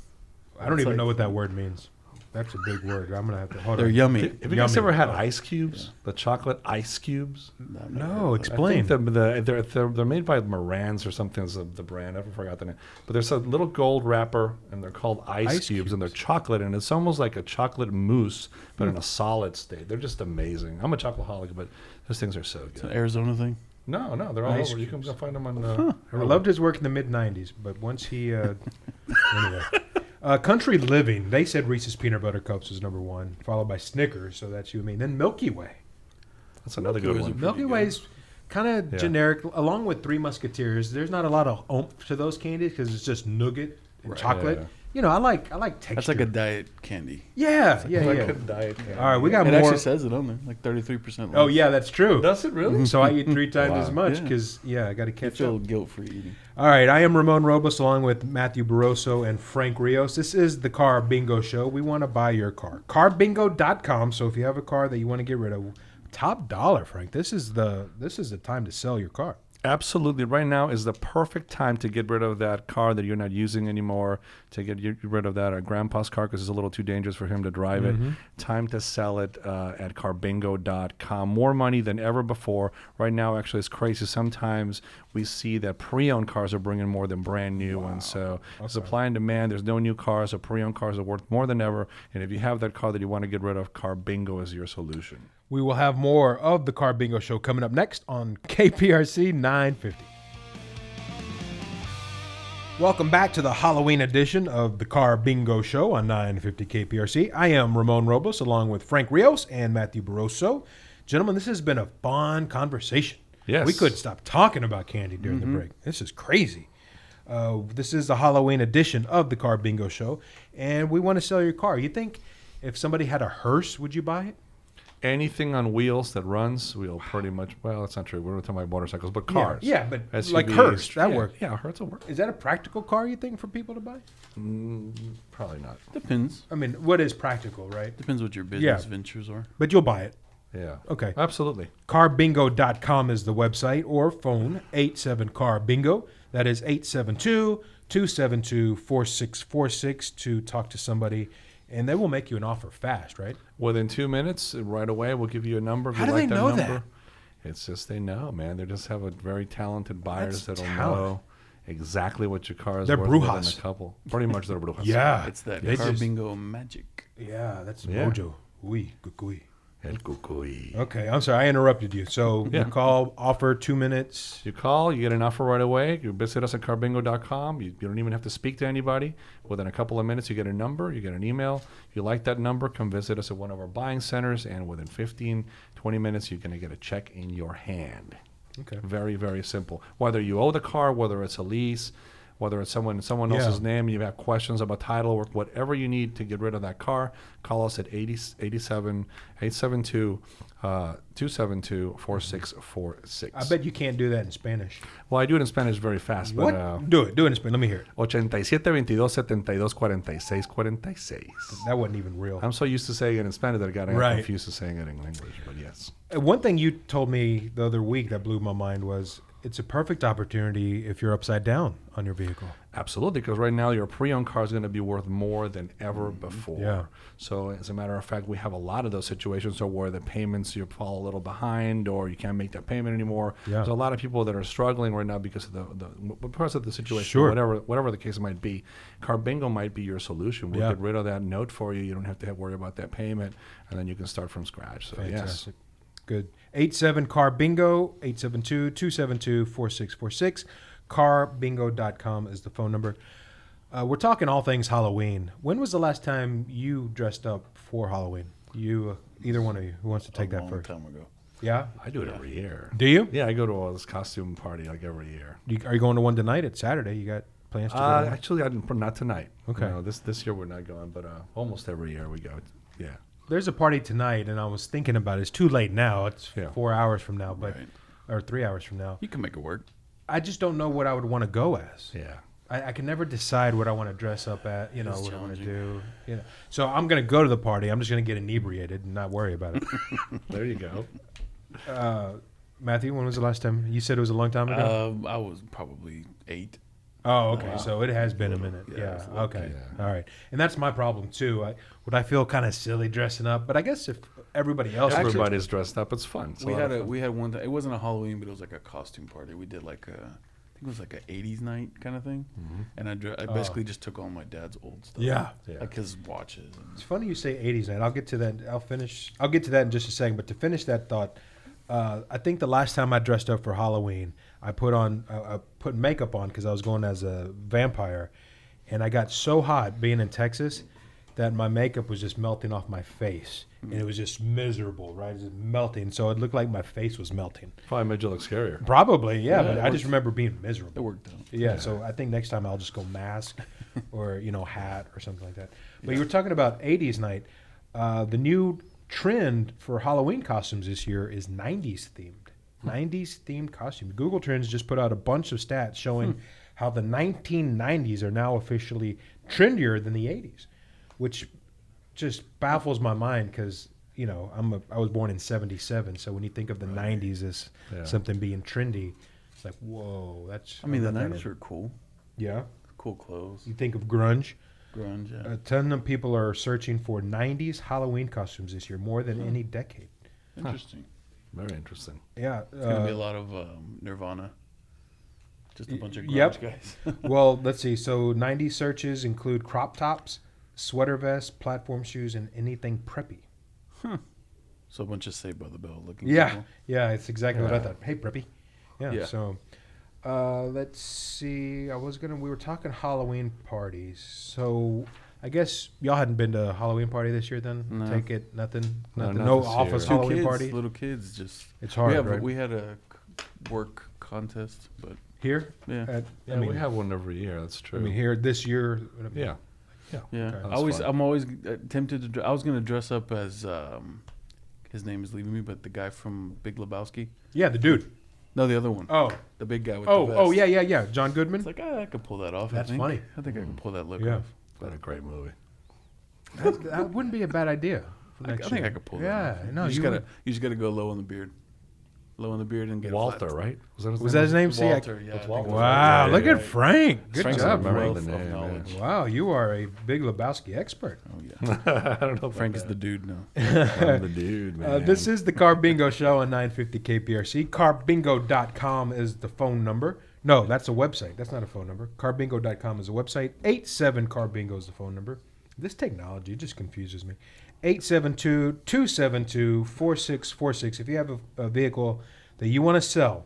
[SPEAKER 1] I don't
[SPEAKER 2] it's
[SPEAKER 1] even
[SPEAKER 2] like-
[SPEAKER 1] know what that word means. That's a big word. I'm gonna have to hold
[SPEAKER 2] They're
[SPEAKER 1] on.
[SPEAKER 2] yummy.
[SPEAKER 3] Have you guys
[SPEAKER 1] Yummy.
[SPEAKER 3] ever had ice cubes? The chocolate ice cubes?
[SPEAKER 1] No,
[SPEAKER 3] I
[SPEAKER 1] explain.
[SPEAKER 3] think they're made by Moran's or something is the brand. I forgot the name. But there's a little gold wrapper, and they're called ice cubes, and they're chocolate, and it's almost like a chocolate mousse, but in a solid state. They're just amazing. I'm a chocoholic, but those things are so
[SPEAKER 2] It's an
[SPEAKER 3] good.
[SPEAKER 2] Arizona thing.
[SPEAKER 3] No, they're all
[SPEAKER 1] Ice
[SPEAKER 3] over. You can
[SPEAKER 1] cubes.
[SPEAKER 3] go find them on.
[SPEAKER 1] I loved his work in the mid '90s, but once he anyway. Country Living, they said Reese's Peanut Butter Cups was number one, followed by Snickers, so that's you and me. Then Milky Way.
[SPEAKER 3] That's another
[SPEAKER 2] Milky
[SPEAKER 3] good
[SPEAKER 2] Way's
[SPEAKER 3] one.
[SPEAKER 2] a-
[SPEAKER 1] Milky
[SPEAKER 2] good.
[SPEAKER 1] Way's kind of
[SPEAKER 3] Yeah.
[SPEAKER 1] generic, along with Three Musketeers. There's not a lot of oomph to those candies because it's just nougat and
[SPEAKER 2] Right.
[SPEAKER 1] chocolate.
[SPEAKER 3] Yeah.
[SPEAKER 1] You know, I like texture.
[SPEAKER 2] That's like a diet candy.
[SPEAKER 1] yeah.
[SPEAKER 3] Like a diet candy.
[SPEAKER 1] All right, we got
[SPEAKER 2] It
[SPEAKER 1] more.
[SPEAKER 2] actually says it on there, like 33%.
[SPEAKER 1] Oh yeah, that's true.
[SPEAKER 3] Does it really?
[SPEAKER 1] So I eat 3 times
[SPEAKER 3] Wow.
[SPEAKER 1] as much
[SPEAKER 2] Yeah.
[SPEAKER 1] because I got to
[SPEAKER 2] You
[SPEAKER 1] catch
[SPEAKER 2] feel
[SPEAKER 1] up.
[SPEAKER 2] guilt-free eating.
[SPEAKER 1] All right, I am Ramon Robles along with Matthew Barroso and Frank Rios. This is the Car Bingo Show. We want to buy your car. Carbingo.com. So if you have a car that you want to get rid of, top dollar, Frank. This is the time to sell your car.
[SPEAKER 3] Absolutely. Right now is the perfect time to get rid of that car that you're not using anymore, to get rid of that grandpa's car because it's a little too dangerous for him to drive it. Time to sell it at Carbingo.com. More money than ever before. Right now, actually, it's crazy. Sometimes we see that pre-owned cars are bringing more than brand new ones. So supply and demand, there's no new cars, so pre-owned cars are worth more than ever. And if you have that car that you want to get rid of, Carbingo is your solution.
[SPEAKER 1] We will have more of the Car Bingo Show coming up next on KPRC 950. Welcome back to the Halloween edition of the Car Bingo Show on 950 KPRC. I am Ramon Robles along with Frank Rios and Matthew Barroso. Gentlemen, this has been a fun conversation.
[SPEAKER 3] Yes.
[SPEAKER 1] We couldn't stop talking about candy during the break. This is crazy. This is the Halloween edition of the Car Bingo Show, and we want to sell your car. You think if somebody had a hearse, would you buy it?
[SPEAKER 3] Anything on wheels that runs, we'll pretty much, well, that's not true. We're talking about motorcycles, but cars.
[SPEAKER 1] Yeah, but
[SPEAKER 3] SUVs,
[SPEAKER 1] like hearse, that
[SPEAKER 3] yeah,
[SPEAKER 1] works.
[SPEAKER 3] Yeah, hearse will work.
[SPEAKER 1] Is that a practical car, you think, for people to buy?
[SPEAKER 3] Probably not.
[SPEAKER 2] Depends.
[SPEAKER 1] I mean, what is practical, right?
[SPEAKER 2] Depends what your business ventures are.
[SPEAKER 1] But you'll buy it.
[SPEAKER 3] Yeah.
[SPEAKER 1] Okay.
[SPEAKER 3] Absolutely.
[SPEAKER 1] Carbingo.com is the website, or phone 87-CAR-BINGO. That is 872-272-4646 to talk to somebody, and they will make you an offer fast, right?
[SPEAKER 3] Within 2 minutes, right away, we'll give you a number. If
[SPEAKER 1] How
[SPEAKER 3] you
[SPEAKER 1] do
[SPEAKER 3] like
[SPEAKER 1] they
[SPEAKER 3] that
[SPEAKER 1] know
[SPEAKER 3] number.
[SPEAKER 1] that?
[SPEAKER 3] It's just they know, man. They just have a very talented buyers
[SPEAKER 1] That's
[SPEAKER 3] that'll
[SPEAKER 1] talent.
[SPEAKER 3] know exactly what your car is
[SPEAKER 1] They're
[SPEAKER 3] worth
[SPEAKER 1] brujas.
[SPEAKER 3] within a couple. Pretty much they're brujas.
[SPEAKER 1] Yeah.
[SPEAKER 2] It's that
[SPEAKER 1] They just-
[SPEAKER 2] Carbingo magic.
[SPEAKER 1] Yeah, that's
[SPEAKER 3] Yeah.
[SPEAKER 1] mojo. Oui, cucuy.
[SPEAKER 3] El cucuy.
[SPEAKER 1] Okay, I'm sorry, I interrupted you. So
[SPEAKER 3] Yeah.
[SPEAKER 1] you call, offer 2 minutes.
[SPEAKER 3] You call, you get an offer right away. You visit us at Carbingo.com. You don't even have to speak to anybody. Within a couple of minutes, you get a number, you get an email. If you like that number, come visit us at one of our buying centers, and within 15, 20 minutes, you're going to get a check in your hand.
[SPEAKER 1] Okay.
[SPEAKER 3] Very, very simple. Whether you owe the car, whether it's a lease, whether it's someone else's name, you have questions about title work, whatever you need to get rid of that car, call us at 872-4646.
[SPEAKER 1] I bet you can't do that in Spanish.
[SPEAKER 3] Well, I do it in Spanish very fast, but
[SPEAKER 1] What? Do it in Spanish. Let me hear it.
[SPEAKER 3] 87-22-72-46-46.
[SPEAKER 1] That wasn't even real.
[SPEAKER 3] I'm so used to saying it in Spanish that I got
[SPEAKER 1] Right.
[SPEAKER 3] confused to saying it in English, but yes.
[SPEAKER 1] One thing you told me the other week that blew my mind was it's a perfect opportunity if you're upside down on your vehicle.
[SPEAKER 3] Absolutely, because right now your pre-owned car is going to be worth more than ever before.
[SPEAKER 1] Yeah.
[SPEAKER 3] So as a matter of fact, we have a lot of those situations where the payments, you fall a little behind or you can't make that payment anymore.
[SPEAKER 1] Yeah.
[SPEAKER 3] There's a lot of people that are struggling right now because of the situation,
[SPEAKER 1] Sure.
[SPEAKER 3] whatever the case might be. Carbingo might be your solution. We'll get rid of that note for you. You don't have to worry about that payment, and then you can start from scratch. So
[SPEAKER 1] Fantastic. Good. 87-CAR-BINGO, 872-272-4646. Carbingo.com is the phone number. We're talking all things Halloween. When was the last time you dressed up for Halloween? You, either one of you, who wants to take that first?
[SPEAKER 2] A long time ago.
[SPEAKER 1] Yeah?
[SPEAKER 3] I do it every year.
[SPEAKER 1] Do you?
[SPEAKER 3] Yeah, I go to this costume party like every year.
[SPEAKER 1] Are you going to one tonight? It's Saturday. You got plans to go?
[SPEAKER 3] Actually, not tonight.
[SPEAKER 1] Okay.
[SPEAKER 3] No, this year we're not going, but almost every year we go. Yeah.
[SPEAKER 1] There's a party tonight, and I was thinking about it. It's too late now. It's 4 hours from now,
[SPEAKER 2] Right.
[SPEAKER 1] or 3 hours from now.
[SPEAKER 2] You can make it work.
[SPEAKER 1] I just don't know what I would want to go as.
[SPEAKER 3] Yeah.
[SPEAKER 1] I can never decide what I want to dress up at,
[SPEAKER 2] It's
[SPEAKER 1] what I want to
[SPEAKER 2] challenging.
[SPEAKER 1] do. So I'm going to go to the party. I'm just going to get inebriated and not worry about it.
[SPEAKER 3] There you go.
[SPEAKER 1] Matthew, when was the last time? You said it was a long time ago?
[SPEAKER 2] I was probably 8.
[SPEAKER 1] Oh, okay.
[SPEAKER 2] Wow.
[SPEAKER 1] So it has been a minute.
[SPEAKER 2] Yeah,
[SPEAKER 1] Yeah.
[SPEAKER 2] it's a little
[SPEAKER 1] Okay.
[SPEAKER 3] bit.
[SPEAKER 1] All right. And that's my problem too. Would I feel kind of silly dressing up? But I guess if everybody else was-
[SPEAKER 3] Everybody's dressed up. It's fun. It's
[SPEAKER 2] We
[SPEAKER 3] lot
[SPEAKER 2] had
[SPEAKER 3] of fun.
[SPEAKER 2] we had one. It wasn't a Halloween, but it was like a costume party. We did like I think it was like a '80s night kind of thing, and I basically just took all my dad's old stuff.
[SPEAKER 1] Yeah.
[SPEAKER 2] like his watches. And
[SPEAKER 1] It's funny you say 80s night. I'll get to that. I'll get to that in just a second. But to finish that thought, I think the last time I dressed up for Halloween, I put makeup on because I was going as a vampire, and I got so hot being in Texas that my makeup was just melting off my face, and it was just miserable, right? It was just melting, so it looked like my face was melting.
[SPEAKER 3] Probably made you look scarier.
[SPEAKER 1] Probably, yeah, but
[SPEAKER 2] it
[SPEAKER 1] I just
[SPEAKER 2] worked.
[SPEAKER 1] remember being
[SPEAKER 2] it
[SPEAKER 1] miserable.
[SPEAKER 2] worked out.
[SPEAKER 1] Yeah, so I think next time I'll just go mask or, hat or something like that. But you were talking about 80s night. The new trend for Halloween costumes this year is 90s themed. 90s themed costume. Google Trends just put out a bunch of stats showing how the 1990s are now officially trendier than the 80s, which just baffles my mind because, I was born in 77. So when you think of the 90s as something being trendy, it's like, whoa, that's...
[SPEAKER 2] I mean, the
[SPEAKER 1] I'm not
[SPEAKER 2] '90s
[SPEAKER 1] that
[SPEAKER 2] were cool.
[SPEAKER 1] Yeah.
[SPEAKER 2] Cool clothes,
[SPEAKER 1] You think of grunge.
[SPEAKER 2] grunge. Yeah.
[SPEAKER 1] A ton of people are searching for 90s Halloween costumes this year, more than any decade.
[SPEAKER 2] Interesting.
[SPEAKER 3] Very interesting.
[SPEAKER 1] Yeah.
[SPEAKER 2] It's gonna be a lot of Nirvana. Just a bunch of grunge
[SPEAKER 1] yep.
[SPEAKER 2] guys.
[SPEAKER 1] Well, let's see. So 90s searches include crop tops, sweater vests, platform shoes, and anything preppy.
[SPEAKER 2] So a bunch of Saved by the Bell looking.
[SPEAKER 1] Yeah.
[SPEAKER 2] people.
[SPEAKER 1] Yeah, it's exactly what I
[SPEAKER 3] Yeah.
[SPEAKER 1] thought. Hey, preppy. Yeah.
[SPEAKER 2] Yeah.
[SPEAKER 1] So let's we were talking Halloween parties. So I guess y'all hadn't been to a Halloween party this year then?
[SPEAKER 2] No.
[SPEAKER 1] Take it, nothing,
[SPEAKER 3] No,
[SPEAKER 1] nothing.
[SPEAKER 3] not
[SPEAKER 1] No
[SPEAKER 3] this
[SPEAKER 1] office
[SPEAKER 3] year.
[SPEAKER 1] Halloween
[SPEAKER 2] kids,
[SPEAKER 1] party?
[SPEAKER 2] little kids, just
[SPEAKER 1] It's hard, right?
[SPEAKER 2] We had a work contest, but
[SPEAKER 1] Here?
[SPEAKER 2] yeah,
[SPEAKER 3] Yeah, we have one every year. That's true.
[SPEAKER 1] I mean, here this year.
[SPEAKER 3] Yeah.
[SPEAKER 2] yeah.
[SPEAKER 1] Okay.
[SPEAKER 3] That's
[SPEAKER 2] I'm always tempted to. I was gonna dress up as his name is leaving me, but the guy from Big Lebowski.
[SPEAKER 1] Yeah, the dude.
[SPEAKER 2] No, the other one.
[SPEAKER 1] Oh,
[SPEAKER 2] The big guy with the vest.
[SPEAKER 1] yeah. John Goodman.
[SPEAKER 2] It's like I could pull that off.
[SPEAKER 1] That's
[SPEAKER 2] I think.
[SPEAKER 1] funny.
[SPEAKER 2] I think I can pull that look
[SPEAKER 1] Yeah.
[SPEAKER 2] off.
[SPEAKER 3] What a great movie.
[SPEAKER 1] That wouldn't be a bad idea. For
[SPEAKER 2] I
[SPEAKER 1] next
[SPEAKER 2] think
[SPEAKER 1] year.
[SPEAKER 2] I could pull
[SPEAKER 1] Yeah,
[SPEAKER 2] that off.
[SPEAKER 1] no,
[SPEAKER 2] you just gotta go low on the beard. Low on the beard and get
[SPEAKER 3] Walter,
[SPEAKER 2] a flat.
[SPEAKER 3] right?
[SPEAKER 1] Was that his name? See,
[SPEAKER 2] Walter, yeah. I think
[SPEAKER 3] Walter.
[SPEAKER 2] it was
[SPEAKER 1] Wow,
[SPEAKER 3] Yeah,
[SPEAKER 1] look
[SPEAKER 3] yeah,
[SPEAKER 1] at
[SPEAKER 3] yeah.
[SPEAKER 1] Frank. Good
[SPEAKER 2] Frank's
[SPEAKER 1] job.
[SPEAKER 2] a
[SPEAKER 3] remembering
[SPEAKER 2] wealth
[SPEAKER 3] the
[SPEAKER 2] of
[SPEAKER 3] name,
[SPEAKER 2] knowledge.
[SPEAKER 1] Wow, you are a Big Lebowski expert.
[SPEAKER 2] Oh yeah.
[SPEAKER 3] I don't know.
[SPEAKER 2] Frank is the dude now.
[SPEAKER 3] I'm the dude, man.
[SPEAKER 1] This is the Carbingo Show on 950 KPRC. Carbingo.com is the phone number. No, that's a website. That's not a phone number. Carbingo.com is a website. 87-CARBINGO is the phone number. This technology just confuses me. 872-272-4646. If you have a vehicle that you want to sell,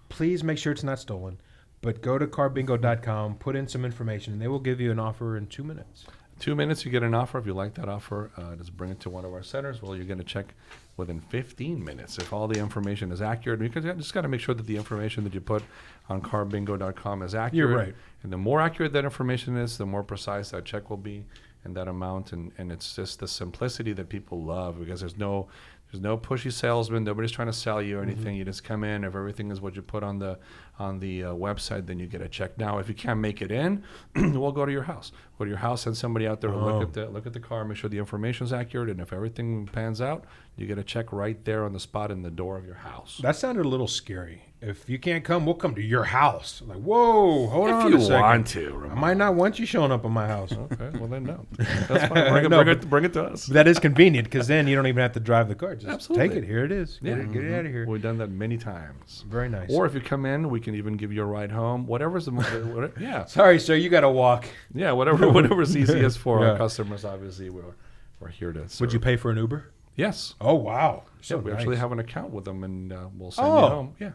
[SPEAKER 1] please make sure it's not stolen. But go to carbingo.com, put in some information, and they will give you an offer in 2 minutes.
[SPEAKER 3] 2 minutes, you get an offer. If you like that offer, just bring it to one of our centers. Well, you're going to check within 15 minutes if all the information is accurate. Because you just got to make sure that the information that you put on carbingo.com is accurate.
[SPEAKER 1] You're right.
[SPEAKER 3] And the more accurate that information is, the more precise that check will be and that amount. And it's just the simplicity that people love because there's no pushy salesman. Nobody's trying to sell you or anything. You just come in. If everything is what you put on the website, then you get a check. Now, if you can't make it in, we'll go to your house. Go to your house, send somebody out there to look at the car, make sure the information is accurate, and if everything pans out, you get a check right there on the spot in the door of your house.
[SPEAKER 1] That sounded a little scary. if you can't come, we'll come to your house. I'm like, whoa, hold on
[SPEAKER 3] If
[SPEAKER 1] a
[SPEAKER 3] you
[SPEAKER 1] second.
[SPEAKER 3] want to, Ramon.
[SPEAKER 1] I might not want you showing up at my house.
[SPEAKER 3] Okay, well then no. That's fine.
[SPEAKER 1] No,
[SPEAKER 3] Bring it to us.
[SPEAKER 1] But that is convenient because then you don't even have to drive the car. Just
[SPEAKER 3] Absolutely.
[SPEAKER 1] take it. Here it is. Get it out of here.
[SPEAKER 3] We've done that many times.
[SPEAKER 1] Very nice.
[SPEAKER 3] Or if you come in, we can even give you a ride home. Whatever's the whatever, yeah,
[SPEAKER 1] Sorry, sir, you got to walk.
[SPEAKER 3] yeah, whatever's easiest for
[SPEAKER 1] Yeah.
[SPEAKER 3] our customers. Obviously, we're here to serve.
[SPEAKER 1] Would you pay for an Uber?
[SPEAKER 3] Yes.
[SPEAKER 1] Oh, wow. So
[SPEAKER 3] Yeah, we
[SPEAKER 1] nice.
[SPEAKER 3] actually have an account with them, and we'll send you
[SPEAKER 1] Oh.
[SPEAKER 3] home. Yeah.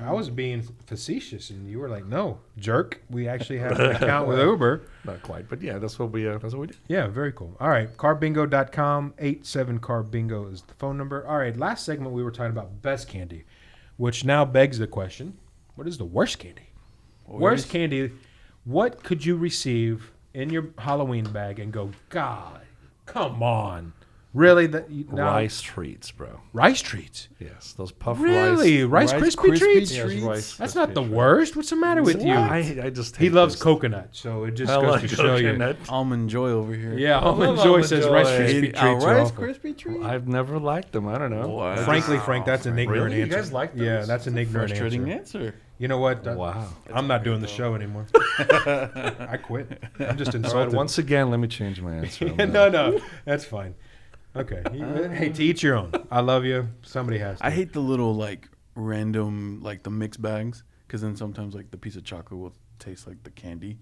[SPEAKER 1] I was being facetious, and you were like, no, jerk. We actually have an account with Uber.
[SPEAKER 3] Not quite, but yeah, that's what we do.
[SPEAKER 1] Yeah, very cool. All right, carbingo.com, 87carbingo is the phone number. All right, last segment we were talking about best candy, which now begs the question, what is the worst candy? Worst candy, what could you receive in your Halloween bag and go, God, come on. Really?
[SPEAKER 3] Rice treats, bro.
[SPEAKER 1] Rice treats?
[SPEAKER 3] Yes, those puff
[SPEAKER 1] Really? Rice Krispie treats?
[SPEAKER 3] Yes, Rice
[SPEAKER 1] That's
[SPEAKER 3] Krispie
[SPEAKER 1] not the
[SPEAKER 3] treats.
[SPEAKER 1] worst. What's the matter with you?
[SPEAKER 3] I just
[SPEAKER 1] He
[SPEAKER 3] hate
[SPEAKER 1] loves
[SPEAKER 3] those.
[SPEAKER 1] coconut, so it just
[SPEAKER 3] I
[SPEAKER 1] goes
[SPEAKER 3] like
[SPEAKER 1] to show you.
[SPEAKER 3] coconut.
[SPEAKER 2] Almond Joy over here.
[SPEAKER 1] Yeah, Almond
[SPEAKER 3] love
[SPEAKER 1] Joy
[SPEAKER 3] Almond
[SPEAKER 1] says
[SPEAKER 3] Joy.
[SPEAKER 1] Rice Krispie treats are
[SPEAKER 2] Rice
[SPEAKER 1] awful.
[SPEAKER 2] Krispie treat.
[SPEAKER 3] I've never liked them. I don't know.
[SPEAKER 2] Wow.
[SPEAKER 1] Frankly, Frank, that's an ignorant
[SPEAKER 3] Really? You
[SPEAKER 1] answer.
[SPEAKER 3] guys like those?
[SPEAKER 1] Yeah, that's an ignorant
[SPEAKER 2] Frustrating
[SPEAKER 1] answer.
[SPEAKER 2] answer.
[SPEAKER 1] You know what?
[SPEAKER 3] Wow.
[SPEAKER 1] I'm not doing the show anymore. I quit. I'm just
[SPEAKER 3] All right,
[SPEAKER 1] insulted.
[SPEAKER 3] once again, let me change my answer. on
[SPEAKER 1] no,
[SPEAKER 3] that.
[SPEAKER 1] no, that's fine. Okay. Hey, to each your own. I love you. Somebody has to.
[SPEAKER 2] I hate the little like random like the mixed bags because then sometimes like the piece of chocolate will taste like the candy.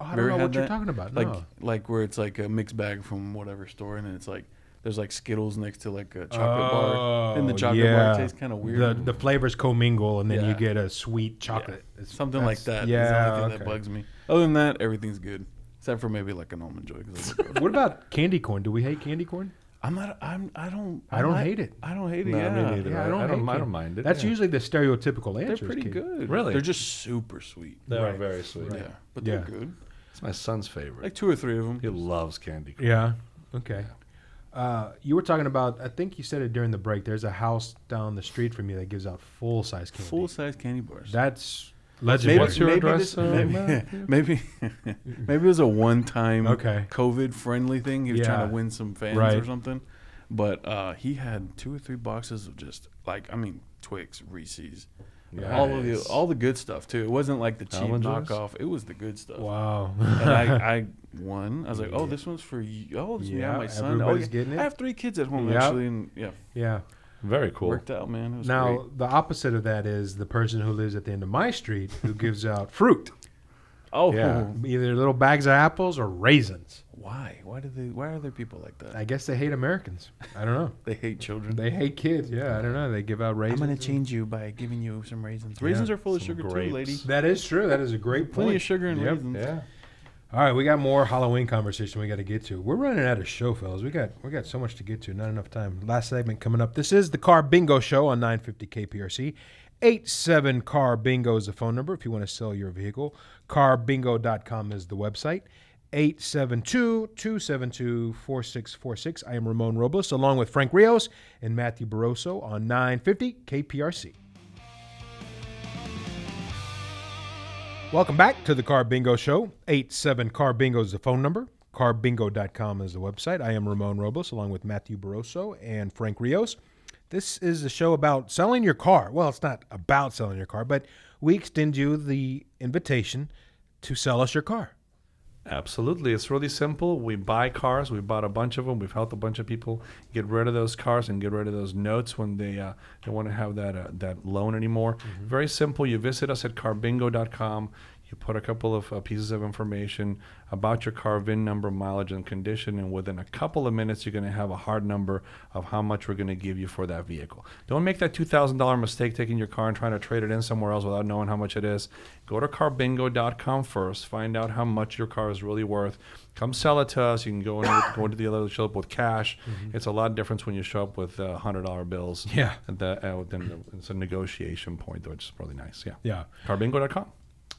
[SPEAKER 1] Oh, I
[SPEAKER 2] You
[SPEAKER 1] don't
[SPEAKER 2] ever
[SPEAKER 1] know
[SPEAKER 2] had
[SPEAKER 1] what you're
[SPEAKER 2] that?
[SPEAKER 1] talking about.
[SPEAKER 2] Like
[SPEAKER 1] No.
[SPEAKER 2] like where it's like a mixed bag from whatever store and it's like there's like Skittles next to like a chocolate bar and the chocolate bar tastes kind of weird.
[SPEAKER 1] The flavors commingle, and then you
[SPEAKER 2] Yeah.
[SPEAKER 1] get a sweet chocolate. It's-
[SPEAKER 2] Something like
[SPEAKER 1] that's-
[SPEAKER 2] that.
[SPEAKER 1] Yeah.
[SPEAKER 2] is the only thing
[SPEAKER 1] Okay.
[SPEAKER 2] that bugs me. Other than that, everything's good except for maybe like an almond joy. 'Cause that's gross.
[SPEAKER 1] What about candy corn? Do we hate candy corn?
[SPEAKER 2] I'm not. I don't.
[SPEAKER 1] I don't
[SPEAKER 2] like-
[SPEAKER 1] hate it.
[SPEAKER 2] I don't hate it.
[SPEAKER 3] No,
[SPEAKER 2] yeah.
[SPEAKER 3] me neither.
[SPEAKER 1] Yeah,
[SPEAKER 3] I don't
[SPEAKER 1] hate
[SPEAKER 3] mind it.
[SPEAKER 1] That's
[SPEAKER 3] yeah.
[SPEAKER 1] usually the stereotypical answer.
[SPEAKER 2] They're
[SPEAKER 1] is
[SPEAKER 2] pretty
[SPEAKER 1] candy.
[SPEAKER 2] good.
[SPEAKER 3] Really?
[SPEAKER 2] They're just super sweet.
[SPEAKER 3] They
[SPEAKER 1] Right.
[SPEAKER 3] are very sweet.
[SPEAKER 2] Yeah, but
[SPEAKER 1] Yeah.
[SPEAKER 2] they're good.
[SPEAKER 3] It's my son's favorite.
[SPEAKER 2] Like 2 or 3 of them.
[SPEAKER 3] He loves candy corn.
[SPEAKER 1] Yeah. Okay. You were talking about, I think you said it during the break, there's a house down the street from you that gives out full-size candy.
[SPEAKER 2] Full size candy bars.
[SPEAKER 1] That's
[SPEAKER 2] Maybe,
[SPEAKER 1] legendary.
[SPEAKER 3] What's your
[SPEAKER 2] maybe
[SPEAKER 3] address,
[SPEAKER 2] this-
[SPEAKER 3] Matthew?
[SPEAKER 2] maybe it was a one-time
[SPEAKER 1] Okay.
[SPEAKER 2] COVID-friendly thing. He was trying
[SPEAKER 1] Yeah.
[SPEAKER 2] to win some fans
[SPEAKER 1] Right.
[SPEAKER 2] or something. But he had 2 or 3 boxes of just like Twix, Reese's,
[SPEAKER 3] Nice.
[SPEAKER 2] all the good stuff too. It wasn't like the cheap
[SPEAKER 3] Almond Joys?
[SPEAKER 2] knockoff. It was the good stuff.
[SPEAKER 1] Wow.
[SPEAKER 2] And I won. I was like, oh, this one's for you. Oh, this
[SPEAKER 1] Yeah,
[SPEAKER 2] my son. Oh,
[SPEAKER 1] everybody's
[SPEAKER 2] yeah.
[SPEAKER 1] getting it.
[SPEAKER 2] I have 3 kids at home
[SPEAKER 1] Yeah.
[SPEAKER 2] actually, and yeah,
[SPEAKER 1] Yeah.
[SPEAKER 3] Very cool.
[SPEAKER 2] worked out, man. It was
[SPEAKER 1] Now,
[SPEAKER 2] great.
[SPEAKER 1] the opposite of that is the person who lives at the end of my street who gives out fruit.
[SPEAKER 2] Oh,
[SPEAKER 3] Yeah.
[SPEAKER 1] Either little bags of apples or raisins.
[SPEAKER 2] why? Why are there people like that?
[SPEAKER 1] I guess they hate Americans. I don't know.
[SPEAKER 2] They hate children.
[SPEAKER 1] They hate kids. Yeah, I don't know. They give out
[SPEAKER 2] I'm
[SPEAKER 1] raisins.
[SPEAKER 2] gonna change you by giving you some raisins.
[SPEAKER 1] Yeah.
[SPEAKER 2] Raisins are full of
[SPEAKER 3] Some
[SPEAKER 2] sugar
[SPEAKER 3] grapes.
[SPEAKER 2] too, lady.
[SPEAKER 1] That is true. That is a great
[SPEAKER 2] Plenty
[SPEAKER 1] point.
[SPEAKER 2] of sugar in
[SPEAKER 1] Yep.
[SPEAKER 2] raisins.
[SPEAKER 3] Yeah.
[SPEAKER 1] All right, we got more Halloween conversation we got to get to. We're running out of show, fellas. We got so much to get to. Not enough time. Last segment coming up. This is the Car Bingo Show on 950 KPRC. 87 Car Bingo is the phone number if you want to sell your vehicle. Carbingo.com is the website. 872-272-4646. I am Ramon Robles, along with Frank Rios and Matthew Barroso on 950 KPRC. Welcome back to the Car Bingo Show. 87 Car Bingo is the phone number. Carbingo.com is the website. I am Ramon Robles, along with Matthew Barroso and Frank Rios. This is a show about selling your car. Well, it's not about selling your car, but we extend you the invitation to sell us your car.
[SPEAKER 3] Absolutely. It's really simple. We buy cars. We bought a bunch of them. We've helped a bunch of people get rid of those cars and get rid of those notes when they don't want to have that loan anymore. Very simple. You visit us at carbingo.com. You put a couple of pieces of information about your car, VIN number, mileage, and condition, and within a couple of minutes, you're going to have a hard number of how much we're going to give you for that vehicle. Don't make that $2,000 mistake taking your car and trying to trade it in somewhere else without knowing how much it is. Go to carbingo.com first. Find out how much your car is really worth. Come sell it to us. You can go into the other show up with cash. It's a lot different when you show up with $100 bills.
[SPEAKER 1] Yeah.
[SPEAKER 3] Then it's a negotiation point, which is really nice. Yeah.
[SPEAKER 1] Yeah.
[SPEAKER 3] Carbingo.com.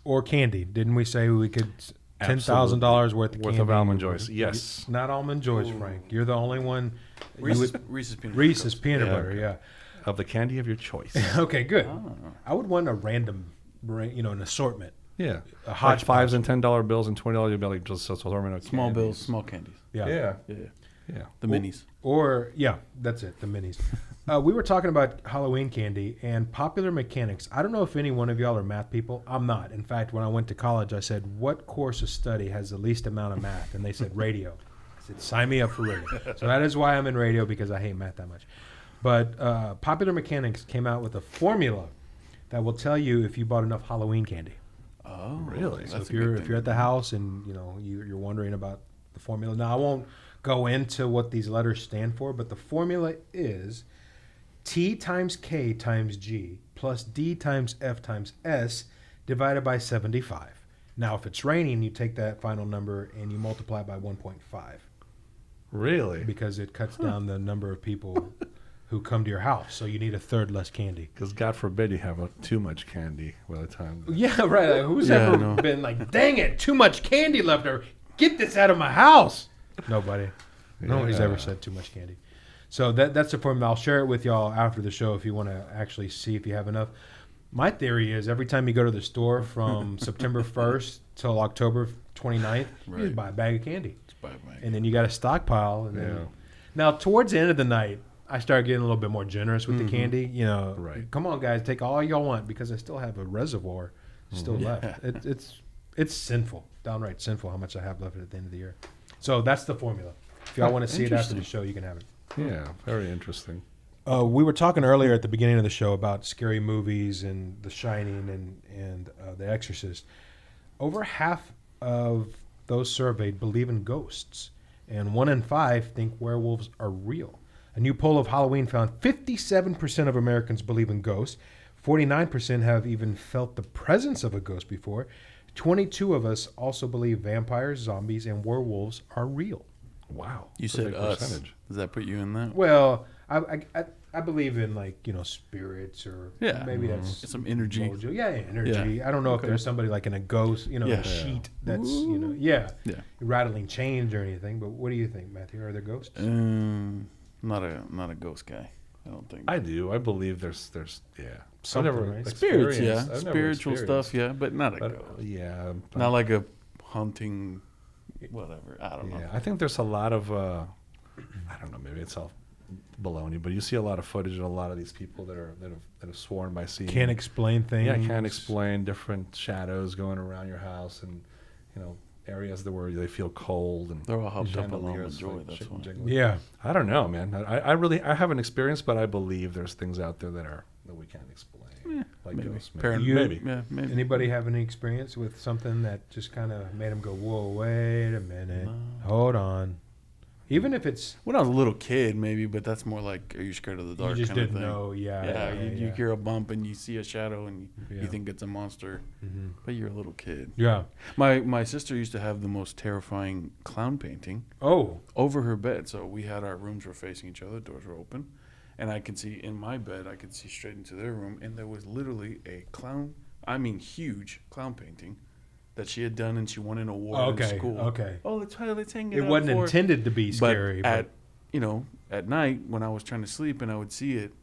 [SPEAKER 1] Or candy. Didn't we say we could $10,000 worth of candy?
[SPEAKER 3] Worth of Almond Joys. Yes.
[SPEAKER 1] Not Almond Joys, Frank. You're the only one.
[SPEAKER 2] Reese's peanut butter.
[SPEAKER 1] Reese's peanut
[SPEAKER 3] Yeah.
[SPEAKER 1] butter, yeah.
[SPEAKER 3] Of the candy of your choice.
[SPEAKER 1] Okay, good.
[SPEAKER 2] Oh.
[SPEAKER 1] I would want a random, an assortment.
[SPEAKER 3] Yeah.
[SPEAKER 1] A
[SPEAKER 3] Like
[SPEAKER 1] hodgepodge.
[SPEAKER 3] $5 and $10 bills and $20 you'll be like just assortment of
[SPEAKER 2] Small
[SPEAKER 3] candies.
[SPEAKER 2] bills, small candies.
[SPEAKER 1] Yeah.
[SPEAKER 3] Yeah.
[SPEAKER 2] Yeah.
[SPEAKER 3] Yeah.
[SPEAKER 2] The minis.
[SPEAKER 1] Or yeah, that's it. The minis. We were talking about Halloween candy and popular mechanics. I don't know if any one of y'all are math people. I'm not. In fact, when I went to college, I said, "What course of study has the least amount of math?" And they said radio. I said, "Sign me up for radio." So that is why I'm in radio, because I hate math that much. But Popular Mechanics came out with a formula that will tell you if you bought enough Halloween candy.
[SPEAKER 2] Oh,
[SPEAKER 3] really?
[SPEAKER 1] So if you're at the house and you're wondering about the formula. Now I won't go into what these letters stand for, but the formula is T times K times G plus D times F times S divided by 75. Now if it's raining, you take that final number and you multiply it by 1.5.
[SPEAKER 3] Really?
[SPEAKER 1] Because it cuts down the number of people who come to your house, so you need a third less candy.
[SPEAKER 3] Because God forbid you have too much candy by the time.
[SPEAKER 1] Yeah, right. Like, who's ever been like, dang it, too much candy left over. Get this out of my house. Nobody. Nobody's ever said too much candy. So that's the formula. I'll share it with y'all after the show if you want to actually see if you have enough. My theory is every time you go to the store from September 1st till October 29th, you just buy a bag of candy. And then you got a stockpile. And then, now, towards the end of the night, I started getting a little bit more generous with the candy. Come on, guys, take all y'all want, because I still have a reservoir still left. It's sinful, downright sinful how much I have left at the end of the year. So that's the formula. If y'all want to see it after the show, you can have it.
[SPEAKER 3] Yeah, very interesting.
[SPEAKER 1] We were talking earlier at the beginning of the show about scary movies and The Shining and The Exorcist. Over half of those surveyed believe in ghosts, and 1 in 5 think werewolves are real. A new poll of Halloween found 57% of Americans believe in ghosts. 49% have even felt the presence of a ghost before. 22 of us also believe vampires, zombies, and werewolves are real.
[SPEAKER 3] Wow.
[SPEAKER 2] You said us. Percentage. Does that put you in that?
[SPEAKER 1] Well, I believe in, like, spirits, or maybe that's
[SPEAKER 2] some energy.
[SPEAKER 1] Mojo. Yeah, energy. Yeah. I don't know if there's somebody like in a ghost, a sheet that's, rattling chains or anything. But what do you think, Matthew? Are there ghosts?
[SPEAKER 2] Not a ghost guy. I don't think.
[SPEAKER 3] I do. I believe there's
[SPEAKER 1] something, right?
[SPEAKER 2] Spirits, spiritual stuff, but not a ghost.
[SPEAKER 3] Yeah,
[SPEAKER 2] not like a haunting, whatever. I don't know.
[SPEAKER 3] I think there's a lot of I don't know. Maybe it's all baloney, but you see a lot of footage of a lot of these people that have sworn by seeing.
[SPEAKER 1] Can't explain things.
[SPEAKER 3] Yeah, can't explain different shadows going around your house, and areas where they feel cold, and
[SPEAKER 2] they're all hopped up along with joy. That's why.
[SPEAKER 1] Yeah,
[SPEAKER 3] I don't know, man. I haven't experienced, but I believe there's things out there that we can't explain, like
[SPEAKER 2] maybe.
[SPEAKER 3] ghosts.
[SPEAKER 2] Maybe. Maybe.
[SPEAKER 1] Anybody have any experience with something that just kind of made them go, "Whoa, wait a minute, hold on"? Even if it's
[SPEAKER 2] when I was a little kid, maybe, but that's more like, are you scared of the dark?
[SPEAKER 1] You just
[SPEAKER 2] kind
[SPEAKER 1] didn't
[SPEAKER 2] of thing.
[SPEAKER 1] know,
[SPEAKER 2] You hear a bump and you see a shadow and you think it's a monster, but you're a little kid.
[SPEAKER 1] Yeah.
[SPEAKER 2] My sister used to have the most terrifying clown painting.
[SPEAKER 1] Oh.
[SPEAKER 2] Over her bed. So we had our rooms were facing each other, doors were open, and I could see in my bed, I could see straight into their room, and there was literally a huge clown painting that she had done, and she won an award in school.
[SPEAKER 1] Okay.
[SPEAKER 2] Oh, let's hang it.
[SPEAKER 1] It wasn't intended to be scary,
[SPEAKER 2] but at night when I was trying to sleep and I would see it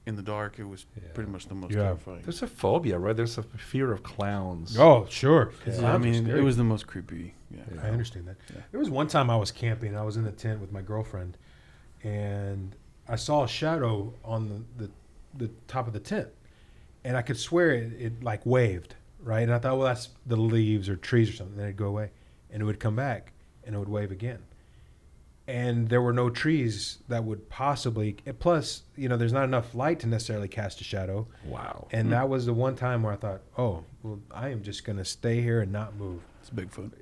[SPEAKER 2] in the dark, it was pretty much the most terrifying.
[SPEAKER 3] There's a phobia, right? There's a fear of clowns.
[SPEAKER 1] Oh, sure.
[SPEAKER 2] I mean, it was the most creepy. Yeah.
[SPEAKER 1] I understand that. Yeah. There was one time I was camping. I was in the tent with my girlfriend, and I saw a shadow on the top of the tent, and I could swear it like waved. Right, and I thought, well, that's the leaves or trees or something. Then it'd go away, and it would come back, and it would wave again. And there were no trees that would possibly. Plus, there's not enough light to necessarily cast a shadow.
[SPEAKER 3] Wow.
[SPEAKER 1] And that was the one time where I thought, oh, well, I am just gonna stay here and not move.
[SPEAKER 2] It's Bigfoot.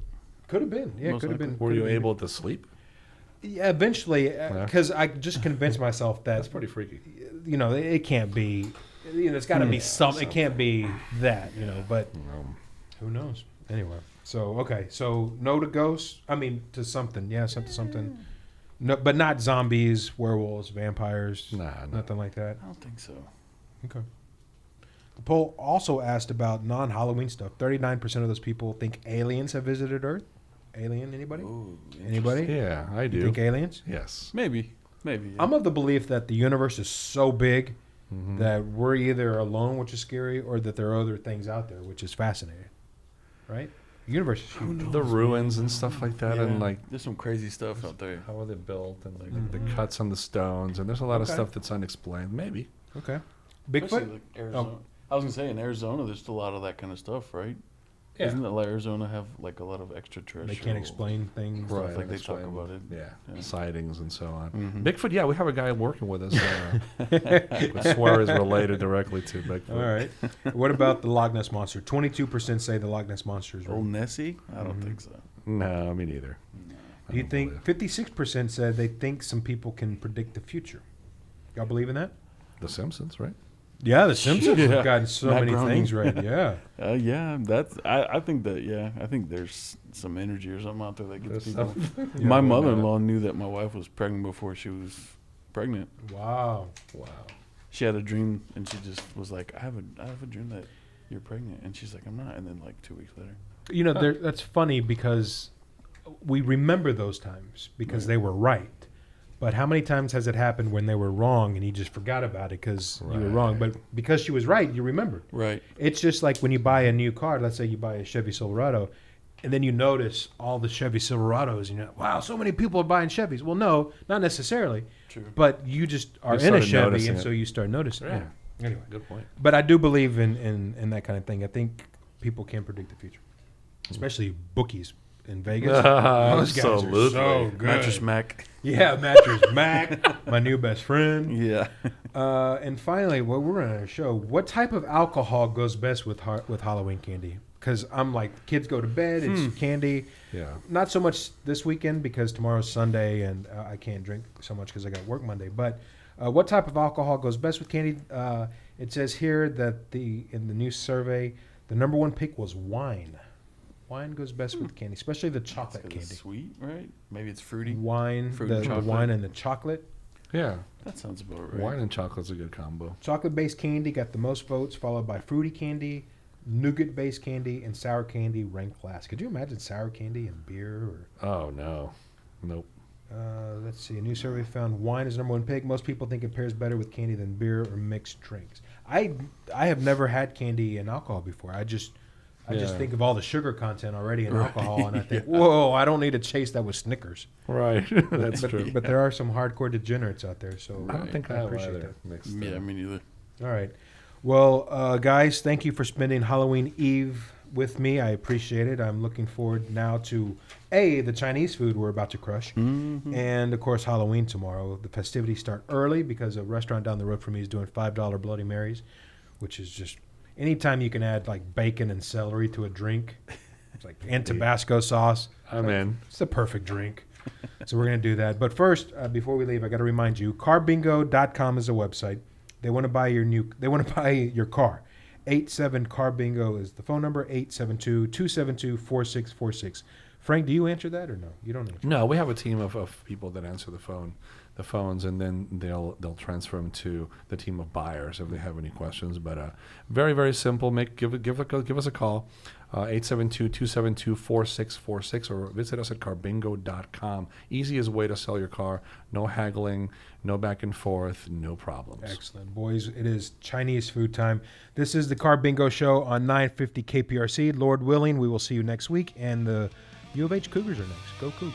[SPEAKER 1] Could have been, yeah, could have been.
[SPEAKER 3] Were you able to sleep?
[SPEAKER 1] Yeah, eventually, because I just convinced myself that
[SPEAKER 3] that's pretty freaky.
[SPEAKER 1] It can't be. It's got to be something. It can't be that, but who knows? Anyway, so no to ghosts. I mean, to something. Yeah, something. No, but not zombies, werewolves, vampires. Nothing like that.
[SPEAKER 2] I don't think so.
[SPEAKER 1] Okay. The poll also asked about non-Halloween stuff. 39% of those people think aliens have visited Earth. Alien, anybody?
[SPEAKER 2] Ooh,
[SPEAKER 1] anybody?
[SPEAKER 3] Yeah, I do.
[SPEAKER 1] You think aliens?
[SPEAKER 3] Yes.
[SPEAKER 2] Maybe. Yeah.
[SPEAKER 1] I'm of the belief that the universe is so big that we're either alone, which is scary, or that there are other things out there, which is fascinating. Right? The universe is huge.
[SPEAKER 3] The ruins and stuff like that, and like
[SPEAKER 2] there's some crazy stuff out there.
[SPEAKER 3] how are they built, and like the cuts on the stones, and there's a lot of
[SPEAKER 1] Okay.
[SPEAKER 3] stuff that's unexplained. Maybe.
[SPEAKER 1] Okay.
[SPEAKER 2] Especially,
[SPEAKER 1] Bigfoot?
[SPEAKER 2] like, Arizona. I was gonna say in Arizona, there's a lot of that kind of stuff, right? Isn't it like Arizona have like a lot of extraterrestrial?
[SPEAKER 1] They can't explain things.
[SPEAKER 2] Stuff like they
[SPEAKER 3] explain-
[SPEAKER 2] talk about it.
[SPEAKER 3] Yeah,
[SPEAKER 2] Yeah.
[SPEAKER 3] sightings and so on.
[SPEAKER 2] Mhm.
[SPEAKER 3] Bigfoot, yeah, we have a guy working with us. We swear is related directly to Bigfoot.
[SPEAKER 1] All right. What about the Loch Ness Monster? 22% say the Loch Ness Monster is real.
[SPEAKER 2] Old Nessie? I don't think so.
[SPEAKER 3] No, me neither.
[SPEAKER 1] Do you think 56% said they think some people can predict the future? Y'all believe in that?
[SPEAKER 3] The Simpsons, right?
[SPEAKER 1] Yeah, the Simpsons
[SPEAKER 2] Yeah.
[SPEAKER 1] have gotten so
[SPEAKER 2] Matt
[SPEAKER 1] many
[SPEAKER 2] Groening.
[SPEAKER 1] things right. Yeah.
[SPEAKER 2] Yeah, that's. I think that. Yeah, I think there's some energy or something out there that gets
[SPEAKER 3] There's
[SPEAKER 2] people.
[SPEAKER 3] some-
[SPEAKER 2] My
[SPEAKER 3] Yeah,
[SPEAKER 2] mother-in-law knew that my wife was pregnant before she was pregnant.
[SPEAKER 1] Wow.
[SPEAKER 3] Wow.
[SPEAKER 2] She had a dream, and she just was like, "I have a dream that you're pregnant," and she's like, "I'm not." And then like 2 weeks later,
[SPEAKER 1] You know, that's funny because we remember those times because
[SPEAKER 2] Right.
[SPEAKER 1] they were right. But how many times has it happened when they were wrong and you just forgot about it because you were wrong? But because she was right, you remembered.
[SPEAKER 2] right?
[SPEAKER 1] It's just like when you buy a new car. Let's say you buy a Chevy Silverado, and then you notice all the Chevy Silverados, and you're like, wow, so many people are buying Chevys. Well, no, not necessarily.
[SPEAKER 2] True.
[SPEAKER 1] But you just are
[SPEAKER 3] You
[SPEAKER 1] in a
[SPEAKER 3] started
[SPEAKER 1] Chevy,
[SPEAKER 3] noticing
[SPEAKER 1] and
[SPEAKER 3] it.
[SPEAKER 1] so you start noticing.
[SPEAKER 3] Yeah.
[SPEAKER 1] Yeah. Anyway,
[SPEAKER 3] Good point.
[SPEAKER 1] but I do believe in that kind of thing. I think people can predict the future, especially bookies in Vegas. Those guys are so
[SPEAKER 3] Absolutely.
[SPEAKER 1] good.
[SPEAKER 2] Mattress Mac.
[SPEAKER 1] Yeah, Mattress Mac, my new best friend.
[SPEAKER 2] Yeah.
[SPEAKER 1] And finally, well, we're on a show. What type of alcohol goes best with Halloween candy? Because I'm like, kids go to bed, it's candy.
[SPEAKER 3] Yeah.
[SPEAKER 1] Not so much this weekend because tomorrow's Sunday and I can't drink so much because I got work Monday. But what type of alcohol goes best with candy? It says here that in the new survey, the number one pick was wine. Wine goes best with candy, especially the chocolate
[SPEAKER 2] It's
[SPEAKER 1] candy.
[SPEAKER 2] sweet, right? Maybe it's fruity.
[SPEAKER 1] Wine,
[SPEAKER 2] Fruit
[SPEAKER 1] the
[SPEAKER 2] and chocolate.
[SPEAKER 1] wine and the chocolate.
[SPEAKER 3] Yeah.
[SPEAKER 2] That sounds about right.
[SPEAKER 3] Wine and chocolate's a good combo.
[SPEAKER 1] Chocolate-based candy got the most votes, followed by fruity candy, nougat-based candy, and sour candy ranked last. Could you imagine sour candy and beer?
[SPEAKER 3] Oh, no. Nope.
[SPEAKER 1] Let's see. A new survey found wine is number one pick. Most people think it pairs better with candy than beer or mixed drinks. I have never had candy and alcohol before. I just think of all the sugar content already in alcohol, and I think, whoa, I don't need to chase that with Snickers.
[SPEAKER 3] Right. That's true.
[SPEAKER 1] But there are some hardcore degenerates out there, so
[SPEAKER 3] I don't think I
[SPEAKER 1] appreciate
[SPEAKER 3] appreciate that. Mixed,
[SPEAKER 2] Yeah, me neither.
[SPEAKER 1] All right. Well, guys, thank you for spending Halloween Eve with me. I appreciate it. I'm looking forward now to, the Chinese food we're about to crush, and, of course, Halloween tomorrow. The festivities start early because a restaurant down the road from me is doing $5 Bloody Marys, which is just anytime you can add, like, bacon and celery to a drink, it's like, and Tabasco sauce.
[SPEAKER 3] I'm in.
[SPEAKER 1] It's the perfect drink. So we're going to do that. But first, before we leave, I got to remind you, Carbingo.com is a website. They want to buy your car. 87 Carbingo is the phone number, 872-272-4646. Frank, do you answer that or no? You don't answer.
[SPEAKER 3] No, we have a team of people that answer the phones, and then they'll transfer them to the team of buyers if they have any questions. But very, very simple. Give us a call, 872-272-4646, or visit us at carbingo.com. Easiest way to sell your car. No haggling, no back and forth, no problems.
[SPEAKER 1] Excellent. Boys, it is Chinese food time. This is the Carbingo Show on 950 KPRC. Lord willing, we will see you next week, and the U of H Cougars are next. Go Cougs.